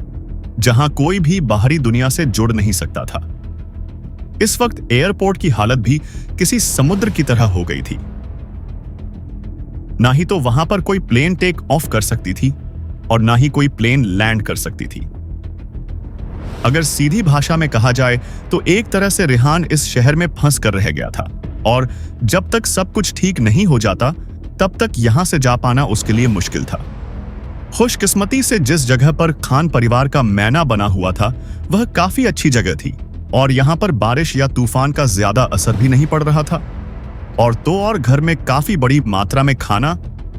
Speaker 2: जहां कोई भी बाहरी दुनिया से जुड़ नहीं सकता था। इस वक्त एयरपोर्ट की हालत भी किसी समुद्र की तरह हो गई थी। ना ही तो वहां पर कोई प्लेन टेक ऑफ कर सकती थी और ना ही कोई प्लेन लैंड कर सकती थी। अगर सीधी भाषा में कहा जाए तो एक तरह से रेहान इस शहर में फंस कर रह गया था और जब तक सब कुछ ठीक नहीं हो जाता तब तक यहां से जा पाना उसके लिए मुश्किल था। खुशकिस्मती से जिस जगह पर खान परिवार का मैना बना हुआ था वह काफी अच्छी जगह थी और यहां पर बारिश या तूफान का ज्यादा असर भी नहीं पड़ रहा था। और घर में काफी बड़ी मात्रा में खाना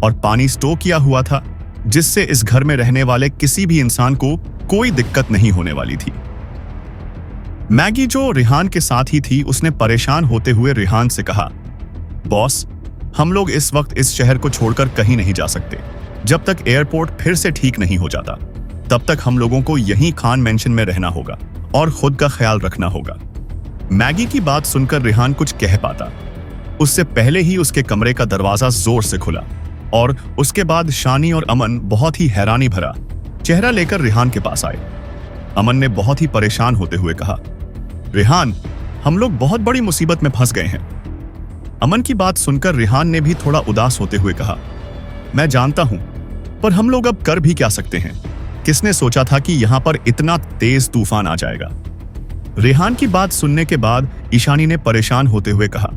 Speaker 2: और पानी स्टोर किया हुआ था, जिससे इस घर में रहने वाले किसी भी इंसान को कोई दिक्कत नहीं होने वाली थी। मैगी जो रेहान के साथ ही थी, उसने परेशान होते हुए रेहान से कहा, बॉस, हम लोग इस वक्त इस शहर को छोड़कर कहीं नहीं जा सकते। जब तक एयरपोर्ट फिर से ठीक नहीं हो जाता तब तक हम लोगों को यहीं खान मेंशन में रहना होगा और खुद का ख्याल रखना होगा। मैगी की बात सुनकर रेहान कुछ कह पाता उससे पहले ही उसके कमरे का दरवाजा जोर से खुला और उसके बाद शानी और अमन बहुत ही हैरानी भरा चेहरा लेकर रेहान के पास आए। अमन ने बहुत ही परेशान होते हुए कहा, रेहान, हम लोग बहुत बड़ी मुसीबत में फंस गए हैं। अमन की बात सुनकर रेहान ने भी थोड़ा उदास होते हुए कहा, मैं जानता हूं, पर हम लोग अब कर भी क्या सकते हैं। किसने सोचा था कि यहां पर इतना तेज तूफान आ जाएगा। रेहान की बात सुनने के बाद ईशानी ने परेशान होते हुए कहा,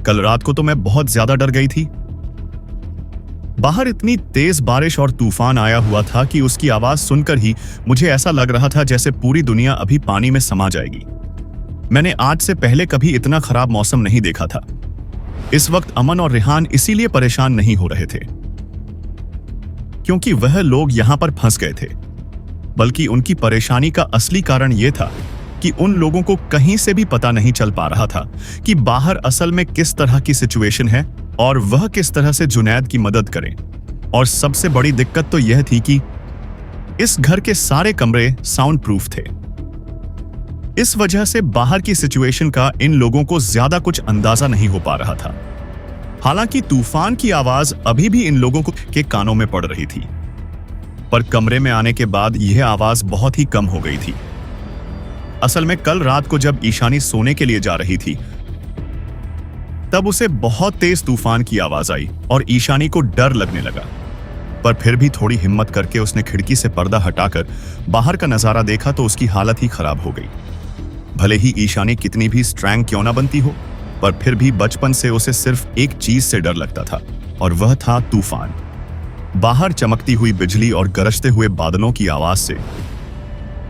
Speaker 2: कल रात को तो मैं बहुत ज्यादा डर गई थी। बाहर इतनी तेज बारिश और तूफान आया हुआ था कि उसकी आवाज सुनकर ही मुझे ऐसा लग रहा था जैसे पूरी दुनिया अभी पानी में समा जाएगी। मैंने आज से पहले कभी इतना खराब मौसम नहीं देखा था। इस वक्त अमन और रेहान इसीलिए परेशान नहीं हो रहे थे क्योंकि वह लोग यहां पर फंस गए थे, बल्कि उनकी परेशानी का असली कारण यह था कि उन लोगों को कहीं से भी पता नहीं चल पा रहा था कि बाहर असल में किस तरह की सिचुएशन है और वह किस तरह से जुनैद की मदद करें। और सबसे बड़ी दिक्कत तो यह थी कि इस घर के सारे कमरे साउंड प्रूफ थे। इस वजह से बाहर की सिचुएशन का इन लोगों को ज्यादा कुछ अंदाजा नहीं हो पा रहा था। हालांकि तूफान की आवाज अभी भी इन लोगों के कानों में पड़ रही थी, पर कमरे में आने के बाद यह आवाज बहुत ही कम हो गई थी। असल में कल रात को जब ईशानी सोने के लिए जा रही थी तब उसे बहुत तेज तूफान की आवाज आई और ईशानी को डर लगने लगा, पर फिर भी थोड़ी हिम्मत करके उसने खिड़की से पर्दा हटाकर बाहर का नजारा देखा तो उसकी हालत ही खराब हो गई। भले ही ईशानी कितनी भी स्ट्रॉन्ग क्यों ना बनती हो, पर फिर भी बचपन से उसे सिर्फ एक चीज से डर लगता था और वह था तूफान। बाहर चमकती हुई बिजली और गरजते हुए बादलों की आवाज से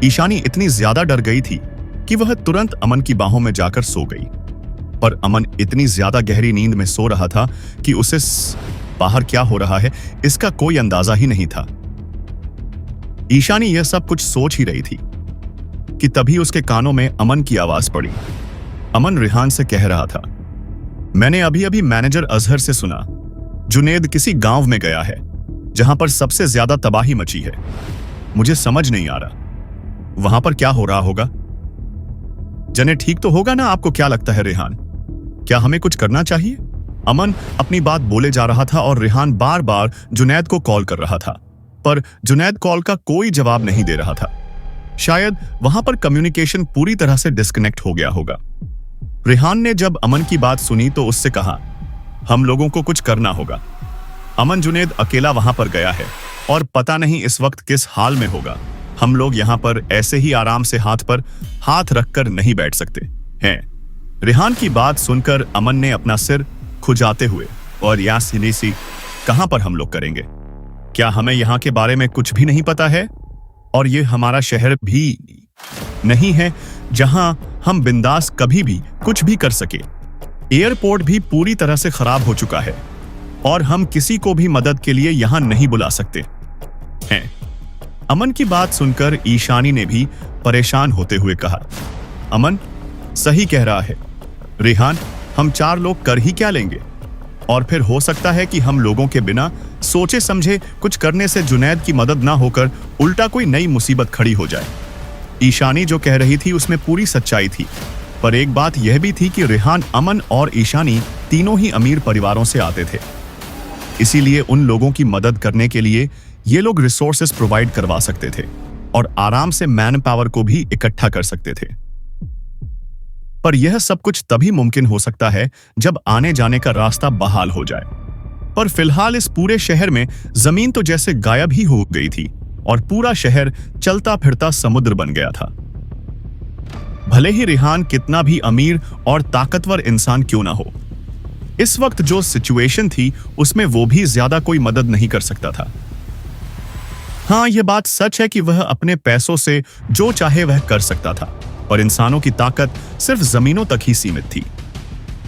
Speaker 2: ईशानी इतनी ज्यादा डर गई थी कि वह तुरंत अमन की बाहों में जाकर सो गई। पर अमन इतनी ज्यादा गहरी नींद में सो रहा था कि उसे बाहर क्या हो रहा है इसका कोई अंदाजा ही नहीं था। ईशानी यह सब कुछ सोच ही रही थी कि तभी उसके कानों में अमन की आवाज पड़ी। अमन रेहान से कह रहा था, मैंने अभी अभी मैनेजर अजहर से सुना जुनेद किसी गांव में गया है जहां पर सबसे ज्यादा तबाही मची है। मुझे समझ नहीं आ रहा वहां पर क्या हो रहा होगा। जने ठीक तो होगा ना? आपको क्या लगता है रेहान? क्या हमें कुछ करना चाहिए? अमन अपनी बात बोले जा रहा था और रेहान बार बार जुनैद को कॉल कर रहा था, पर जुनैद कॉल का कोई जवाब नहीं दे रहा था। शायद वहां पर कम्युनिकेशन पूरी तरह से डिस्कनेक्ट हो गया होगा। रेहान ने जब अमन की बात सुनी तो उससे कहा, हम लोगों को कुछ करना होगा। अमन जुनैद अकेला वहां पर गया है और पता नहीं इस वक्त किस हाल में होगा। हम लोग यहाँ पर ऐसे ही आराम से हाथ पर हाथ रखकर नहीं बैठ सकते हैं। रेहान की बात सुनकर अमन ने अपना सिर खुजाते हुए, और यासिनीसी कहां पर हम लोग करेंगे? क्या हमें यहाँ के बारे में कुछ भी नहीं पता है? और ये हमारा शहर भी नहीं है जहां हम बिंदास कभी भी कुछ भी कर सके। एयरपोर्ट भी पूरी तरह से खराब हो चुका है और हम किसी को भी मदद के लिए यहां नहीं बुला सकते हैं। अमन की बात सुनकर ईशानी ने भी परेशान होते हुए कहा, अमन सही कह रहा है। रेहान, हम 4 लोग कर ही क्या लेंगे? और फिर हो सकता है कि हम लोगों के बिना सोचे समझे कुछ करने से जुनैद की मदद ना होकर उल्टा कोई नई मुसीबत खड़ी हो जाए। ईशानी जो कह रही थी उसमें पूरी सच्चाई थी, पर एक बात यह भी थी कि रेहान, अमन और ईशानी तीनों ही अमीर परिवारों से आते थे। इसीलिए उन लोगों की मदद करने के लिए ये लोग रिसोर्सेस प्रोवाइड करवा सकते थे और आराम से मैन पावर को भी इकट्ठा कर सकते थे। पर यह सब कुछ तभी मुमकिन हो सकता है जब आने जाने का रास्ता बहाल हो जाए। पर फिलहाल इस पूरे शहर में जमीन तो जैसे गायब ही हो गई थी और पूरा शहर चलता फिरता समुद्र बन गया था। भले ही रेहान कितना भी अमीर और ताकतवर इंसान क्यों ना हो, इस वक्त जो सिचुएशन थी उसमें वो भी ज्यादा कोई मदद नहीं कर सकता था। हाँ, यह बात सच है कि वह अपने पैसों से जो चाहे वह कर सकता था, पर इंसानों की ताकत सिर्फ जमीनों तक ही सीमित थी।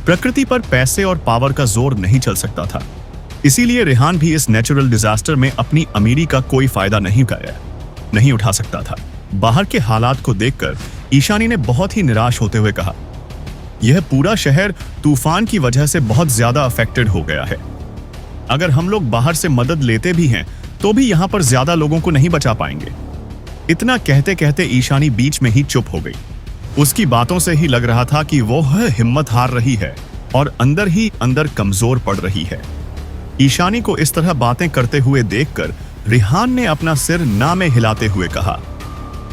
Speaker 2: प्रकृति पर पैसे और पावर का जोर नहीं चल सकता था। इसीलिए रेहान भी इस नेचुरल डिजास्टर में अपनी अमीरी का कोई फायदा नहीं उठा सकता था। बाहर के हालात को देखकर ईशानी ने बहुत ही निराश होते हुए कहा, यह पूरा शहर तूफान की वजह से बहुत ज्यादा अफेक्टेड हो गया है। अगर हम लोग बाहर से मदद लेते भी हैं तो भी यहाँ पर ज्यादा लोगों को नहीं बचा पाएंगे। इतना कहते कहते ईशानी बीच में ही चुप हो गई। उसकी बातों से ही लग रहा था कि वो हिम्मत हार रही है और अंदर ही अंदर कमजोर पड़ रही है। ईशानी को इस तरह बातें करते हुए देखकर रेहान ने अपना सिर ना में हिलाते हुए कहा,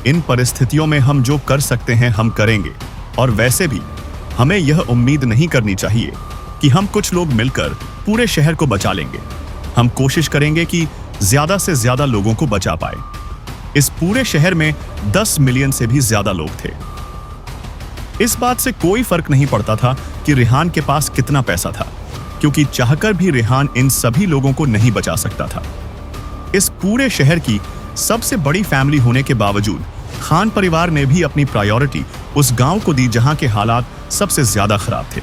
Speaker 2: इन परिस्थितियों में हम जो कर सकते हैं हम करेंगे, और वैसे भी हमें यह उम्मीद नहीं करनी चाहिए कि हम कुछ लोग मिलकर पूरे शहर को बचा लेंगे। हम कोशिश करेंगे कि ज्यादा से ज्यादा लोगों को बचा पाए। इस पूरे शहर में 10 मिलियन से भी ज्यादा लोग थे। इस बात से कोई फर्क नहीं पड़ता था कि रेहान के पास कितना पैसा था, क्योंकि चाहकर भी रेहान इन सभी लोगों को नहीं बचा सकता था। इस पूरे शहर की सबसे बड़ी फैमिली होने के बावजूद खान परिवार ने भी अपनी प्रायोरिटी उस गांव को दी जहां के हालात सबसे ज्यादा खराब थे,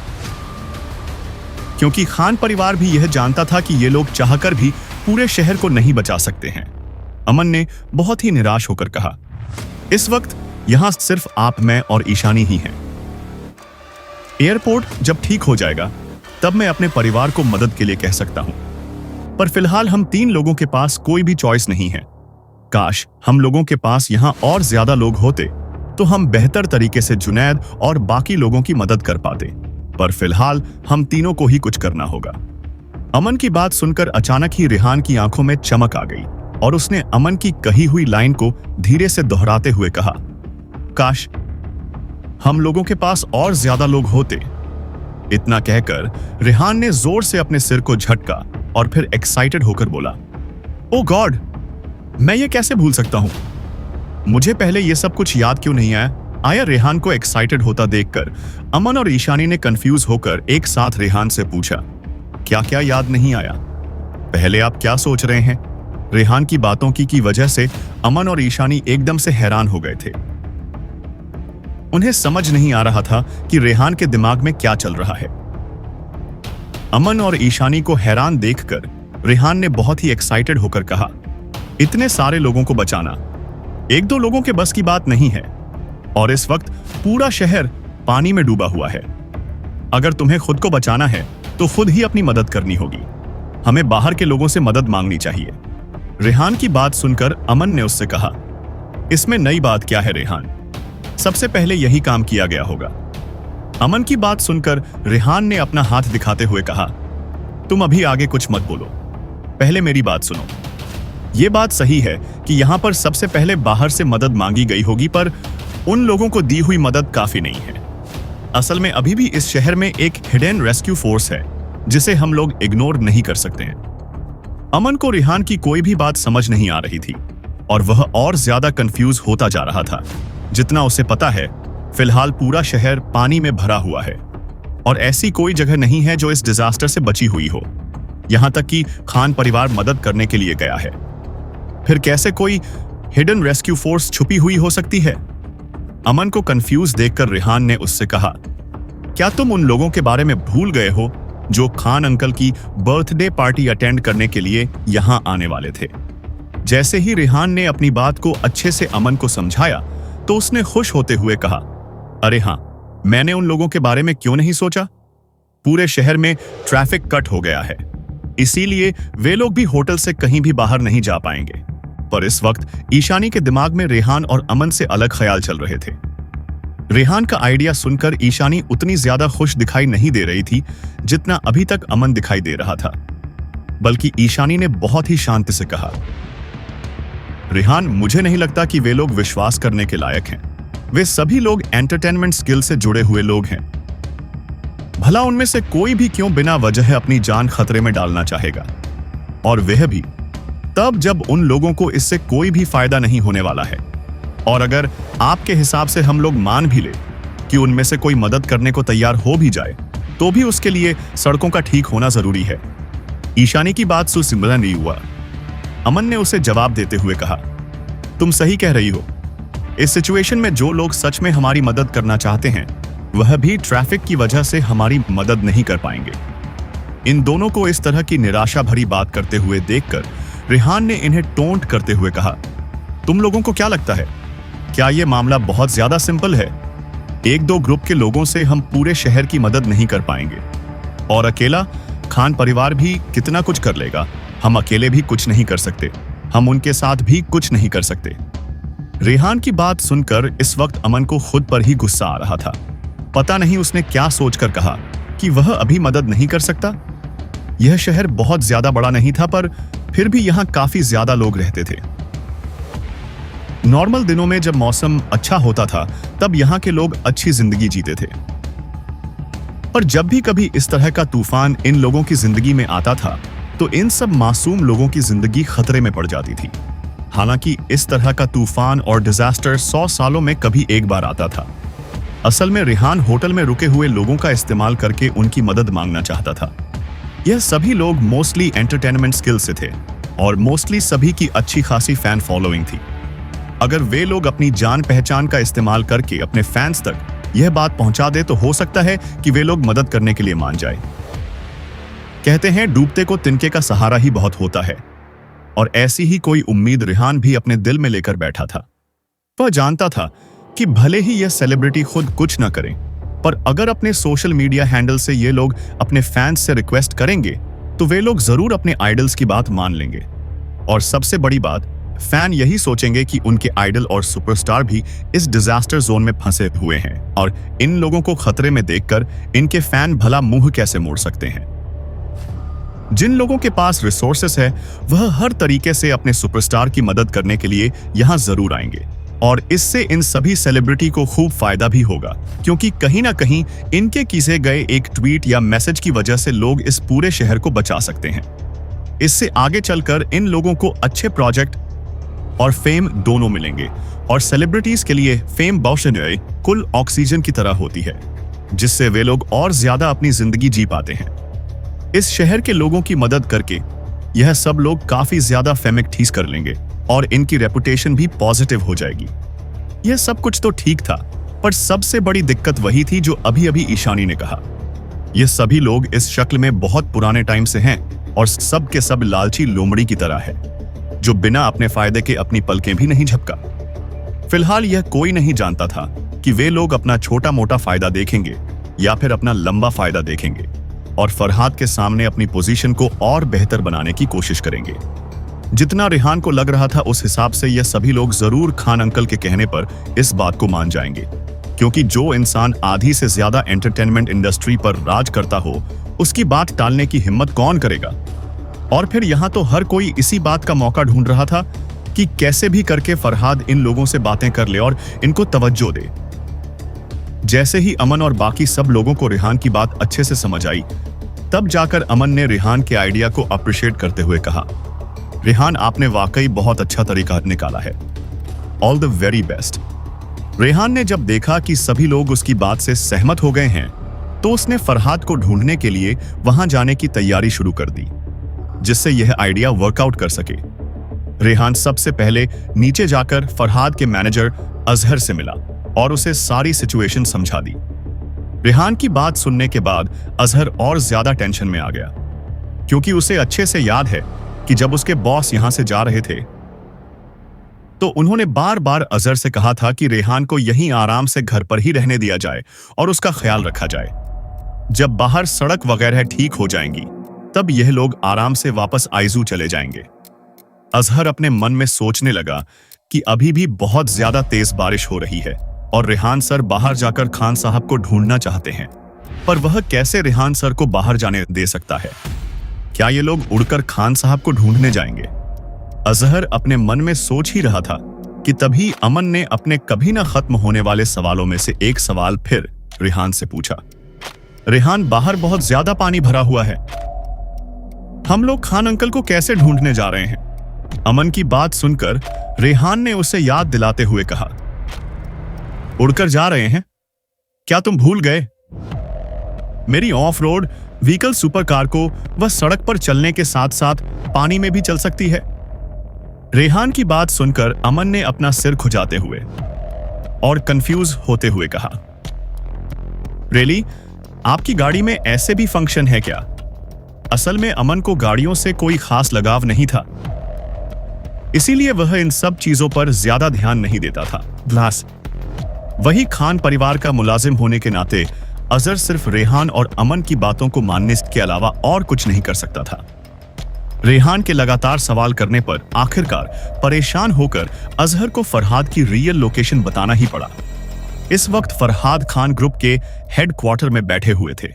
Speaker 2: क्योंकि खान परिवार भी यह जानता था कि ये लोग चाहकर भी पूरे शहर को नहीं बचा सकते हैं। अमन ने बहुत ही निराश होकर कहा, इस वक्त यहां सिर्फ आप, मैं और ईशानी ही हैं। एयरपोर्ट जब ठीक हो जाएगा तब मैं अपने परिवार को मदद के लिए कह सकता हूं, पर फिलहाल हम 3 लोगों के पास कोई भी चॉइस नहीं है। काश हम लोगों के पास यहां और ज्यादा लोग होते तो हम बेहतर तरीके से जुनैद और बाकी लोगों की मदद कर पाते, पर फिलहाल हम तीनों को ही कुछ करना होगा। अमन की बात सुनकर अचानक ही रेहान की आंखों में चमक आ गई और उसने अमन की कही हुई लाइन को धीरे से दोहराते हुए कहा, काश हम लोगों के पास और ज्यादा लोग होते। इतना कहकर रेहान ने जोर से अपने सिर को झटका और फिर एक्साइटेड होकर बोला, ओ गॉड, मैं ये कैसे भूल सकता हूं? मुझे पहले ये सब कुछ याद क्यों नहीं आया? रेहान को एक्साइटेड होता देखकर अमन और ईशानी ने कंफ्यूज होकर एक साथ रेहान से पूछा, क्या क्या याद नहीं आया? पहले आप क्या सोच रहे हैं? रेहान की बातों की वजह से अमन और ईशानी एकदम से हैरान हो गए थे। उन्हें समझ नहीं आ रहा था कि रेहान के दिमाग में क्या चल रहा है। अमन और ईशानी को हैरान देखकर रेहान ने बहुत ही एक्साइटेड होकर कहा, इतने सारे लोगों को बचाना 1-2 लोगों के बस की बात नहीं है, और इस वक्त पूरा शहर पानी में डूबा हुआ है। अगर तुम्हें खुद को बचाना है तो खुद ही अपनी मदद करनी होगी। हमें बाहर के लोगों से मदद मांगनी चाहिए। रेहान की बात सुनकर अमन ने उससे कहा, इसमें नई बात क्या है रेहान? सबसे पहले यही काम किया गया होगा। अमन की बात सुनकर रेहान ने अपना हाथ दिखाते हुए कहा, तुम अभी आगे कुछ मत बोलो, पहले मेरी बात सुनो। यह बात सही है कि यहां पर सबसे पहले बाहर से मदद मांगी गई होगी, पर उन लोगों को दी हुई मदद काफी नहीं है। असल में अभी भी इस शहर में एक हिडन रेस्क्यू फोर्स है जिसे हम लोग इग्नोर नहीं कर सकते हैं। अमन को रेहान की कोई भी बात समझ नहीं आ रही थी और वह और ज्यादा कंफ्यूज होता जा रहा था। जितना उसे पता है, फिलहाल पूरा शहर पानी में भरा हुआ है और ऐसी कोई जगह नहीं है जो इस डिजास्टर से बची हुई हो। यहां तक कि खान परिवार मदद करने के लिए गया है। फिर कैसे कोई हिडन रेस्क्यू फोर्स छुपी हुई हो सकती है? अमन को कंफ्यूज देखकर रेहान ने उससे कहा, क्या तुम उन लोगों के बारे में भूल गए हो जो खान अंकल की बर्थडे पार्टी अटेंड करने के लिए यहां आने वाले थे? जैसे ही रेहान ने अपनी बात को अच्छे से अमन को समझाया तो उसने खुश होते हुए कहा, अरे हां, मैंने उन लोगों के बारे में क्यों नहीं सोचा। पूरे शहर में ट्रैफिक कट हो गया है, इसीलिए वे लोग भी होटल से कहीं भी बाहर नहीं जा पाएंगे। पर इस वक्त ईशानी के दिमाग में रेहान और अमन से अलग ख्याल चल रहे थे। रेहान का आइडिया सुनकर ईशानी उतनी ज्यादा खुश दिखाई नहीं दे रही थी जितना अभी तक अमन दिखाई दे रहा था, बल्कि ईशानी ने बहुत ही शांति से कहा, रेहान, मुझे नहीं लगता कि वे लोग विश्वास करने के लायक हैं। वे सभी लोग एंटरटेनमेंट स्किल से जुड़े हुए लोग हैं। भला उनमें से कोई भी क्यों बिना वजह अपनी जान खतरे में डालना चाहेगा, और वह भी तब जब उन लोगों को इससे कोई भी फायदा नहीं होने वाला है। और अगर आपके हिसाब से हम लोग मान भी ले कि उनमें से कोई मदद करने को तैयार हो भी जाए, तो भी उसके लिए सड़कों का ठीक होना जरूरी है। ईशानी की बात सुसिमरन नहीं हुआ। अमन ने उसे जवाब देते हुए कहा, तुम सही कह रही हो। इस सिचुएशन में जो लोग सच में हमारी मदद करना चाहते हैं, वह भी ट्रैफिक की वजह से हमारी मदद नहीं कर पाएंगे। इन दोनों को इस तरह की निराशा भरी बात करते हुए देखकर रेहान ने इन्हें टोंट करते हुए कहा, तुम लोगों को क्या लगता है, क्या यह मामला बहुत ज्यादा सिंपल है? एक दो ग्रुप के लोगों से हम पूरे शहर की मदद नहीं कर पाएंगे, और अकेला खान परिवार भी कितना कुछ कर लेगा। हम अकेले भी कुछ नहीं कर सकते, हम उनके साथ भी कुछ नहीं कर सकते। रेहान की बात सुनकर इस वक्त अमन को खुद पर ही गुस्सा आ रहा था। पता नहीं उसने क्या सोचकर कहा कि वह अभी मदद नहीं कर सकता। यह शहर बहुत ज्यादा बड़ा नहीं था, पर फिर भी यहां काफी ज्यादा लोग रहते थे। नॉर्मल दिनों में जब मौसम अच्छा होता था, तब यहां के लोग अच्छी जिंदगी जीते थे। पर जब भी कभी इस तरह का तूफान इन लोगों की जिंदगी में आता था, तो इन सब मासूम लोगों की जिंदगी खतरे में पड़ जाती थी। हालांकि इस तरह का तूफान और डिजास्टर 100 सालों में कभी एक बार आता था। असल में रेहान होटल में रुके हुए लोगों का इस्तेमाल करके उनकी मदद मांगना चाहता था। यह सभी लोग मोस्टली एंटरटेनमेंट स्किल से थे और मोस्टली सभी की अच्छी खासी फैन फॉलोइंग थी। अगर वे लोग अपनी जान पहचान का इस्तेमाल करके अपने फैंस तक यह बात पहुंचा दे, तो हो सकता है कि वे लोग मदद करने के लिए मान जाए। कहते हैं, डूबते को तिनके का सहारा ही बहुत होता है, और ऐसी ही कोई उम्मीद रेहान भी अपने दिल में लेकर बैठा था। वह जानता था कि भले ही यह सेलिब्रिटी खुद कुछ न करें, पर अगर अपने सोशल मीडिया हैंडल से ये लोग अपने फैंस से रिक्वेस्ट करेंगे, तो वे लोग जरूर अपने आइडल्स की बात मान लेंगे। और सबसे बड़ी बात, फैन यही सोचेंगे कि उनके आइडल और सुपरस्टार भी इस डिजास्टर जोन में फंसे हुए हैं, और इन लोगों को खतरे में देखकर इनके फैन भला मुंह कैसे मोड़ सकते हैं। जिन लोगों के पास रिसोर्सेस है, वह हर तरीके से अपने सुपरस्टार की मदद करने के लिए यहां जरूर आएंगे, और इससे इन सभी सेलिब्रिटी को खूब फायदा भी होगा, क्योंकि कहीं ना कहीं इनके किए गए एक ट्वीट या मैसेज की वजह से लोग इस पूरे शहर को बचा सकते हैं। इससे आगे चलकर इन लोगों को अच्छे प्रोजेक्ट और फेम दोनों मिलेंगे, और सेलिब्रिटीज के लिए फेम बौशनय कुल ऑक्सीजन की तरह होती है, जिससे वे लोग और ज्यादा अपनी जिंदगी जी पाते हैं। इस शहर के लोगों की मदद करके यह सब लोग काफी ज्यादा फेमिक ठीस कर लेंगे, और इनकी रेपुटेशन भी पॉजिटिव हो जाएगी। यह सब कुछ तो ठीक था, पर सबसे बड़ी दिक्कत वही थी जो अभी अभी ईशानी ने कहा। यह सभी लोग इस शक्ल में बहुत पुराने टाइम से हैं, और सब के सब लालची लोमड़ी की तरह है, जो बिना अपने फायदे के अपनी पलकें भी नहीं झपका। फिलहाल यह कोई नहीं जानता था कि वे लोग अपना छोटा मोटा फायदा देखेंगे या फिर अपना लंबा फायदा देखेंगे, और फरहाद के सामने अपनी पोजीशन को और बेहतर बनाने की कोशिश करेंगे। जितना रेहान को लग रहा था उस हिसाब से यह सभी लोग जरूर खान अंकल के कहने पर इस बात को मान जाएंगे, क्योंकि जो इंसान आधी से ज्यादा एंटरटेनमेंट इंडस्ट्री पर राज करता हो उसकी बात टालने की हिम्मत कौन करेगा। और फिर यहाँ तो हर कोई इसी बात का मौका ढूंढ रहा था कि कैसे भी करके फरहाद इन लोगों से बातें कर ले और इनको तवज्जो दे। जैसे ही अमन और बाकी सब लोगों को रेहान की बात अच्छे से समझ आई, तब जाकर अमन ने रेहान के आइडिया को अप्रिशिएट करते हुए कहा, रेहान आपने वाकई बहुत अच्छा तरीका निकाला है, all the very best. Rehan ने जब देखा कि सभी लोग उसकी बात से सहमत हो गए हैं, तो उसने फरहाद को ढूंढने के लिए वहां जाने की तैयारी शुरू कर दी, जिससे यह आइडिया वर्कआउट कर सके। रेहान सबसे पहले नीचे जाकर फरहाद के मैनेजर अजहर से मिला और उसे सारी सिचुएशन समझा दी। रेहान की बात सुनने के बाद अजहर और ज्यादा टेंशन में आ गया, क्योंकि उसे अच्छे से याद है कि जब उसके बॉस यहां से जा रहे थे तो उन्होंने बार बार अजहर से कहा था कि रेहान को यहीं आराम से घर पर ही रहने दिया जाए और उसका ख्याल रखा जाए। जब बाहर सड़क वगैरह ठीक हो जाएंगी तब यह लोग आराम से वापस आइजू चले जाएंगे। अजहर अपने मन में सोचने लगा कि अभी भी बहुत ज्यादा तेज बारिश हो रही है और रेहान सर बाहर जाकर खान साहब को ढूंढना चाहते हैं, पर वह कैसे रेहान सर को बाहर जाने दे सकता है? क्या ये लोग उड़कर खान साहब को ढूंढने जाएंगे? अजहर अपने मन में सोच ही रहा था कि तभी अमन ने अपने कभी ना खत्म होने वाले सवालों में से एक सवाल फिर रेहान से पूछा, रेहान बाहर बहुत ज्यादा पानी भरा हुआ है, हम लोग खान अंकल को कैसे ढूंढने जा रहे हैं? अमन की बात सुनकर रेहान ने उसे याद दिलाते हुए कहा, उड़कर जा रहे हैं? क्या तुम भूल गए? मेरी of road vehicle super car को वह सड़क पर चलने के साथ साथ पानी में भी चल सकती है। रेहान की बात सुनकर अमन ने अपना सिर खुजाते हुए और कंफ्यूज होते हुए कहा, रियली? आपकी गाड़ी में ऐसे भी फंक्शन है क्या? असल में अमन को गाड़ियों से कोई खास लगाव नहीं था, इसीलिए वह इन सब चीजों पर ज्यादा ध्यान नहीं देता था। ग्लास वही खान परिवार का मुलाजिम होने के नाते अजहर सिर्फ रेहान और अमन की बातों को मानने के अलावा और कुछ नहीं कर सकता था। रेहान के लगातार सवाल करने पर आखिरकार परेशान होकर अजहर को फरहाद की रियल लोकेशन बताना ही पड़ा। इस वक्त फरहाद खान ग्रुप के हेडक्वार्टर में बैठे हुए थे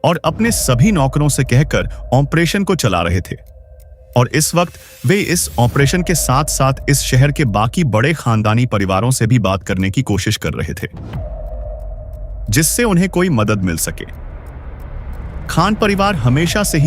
Speaker 2: और अपने सभी नौकरों से कहकर ऑपरेशन को चला रहे थे, और इस वक्त वे इस ऑपरेशन के साथ साथ इस शहर के बाकी बड़े खानदानी परिवारों से भी बात करने की कोशिश कर रहे थे, जिससे उन्हें कोई मदद मिल सके। खान परिवार हमेशा से ही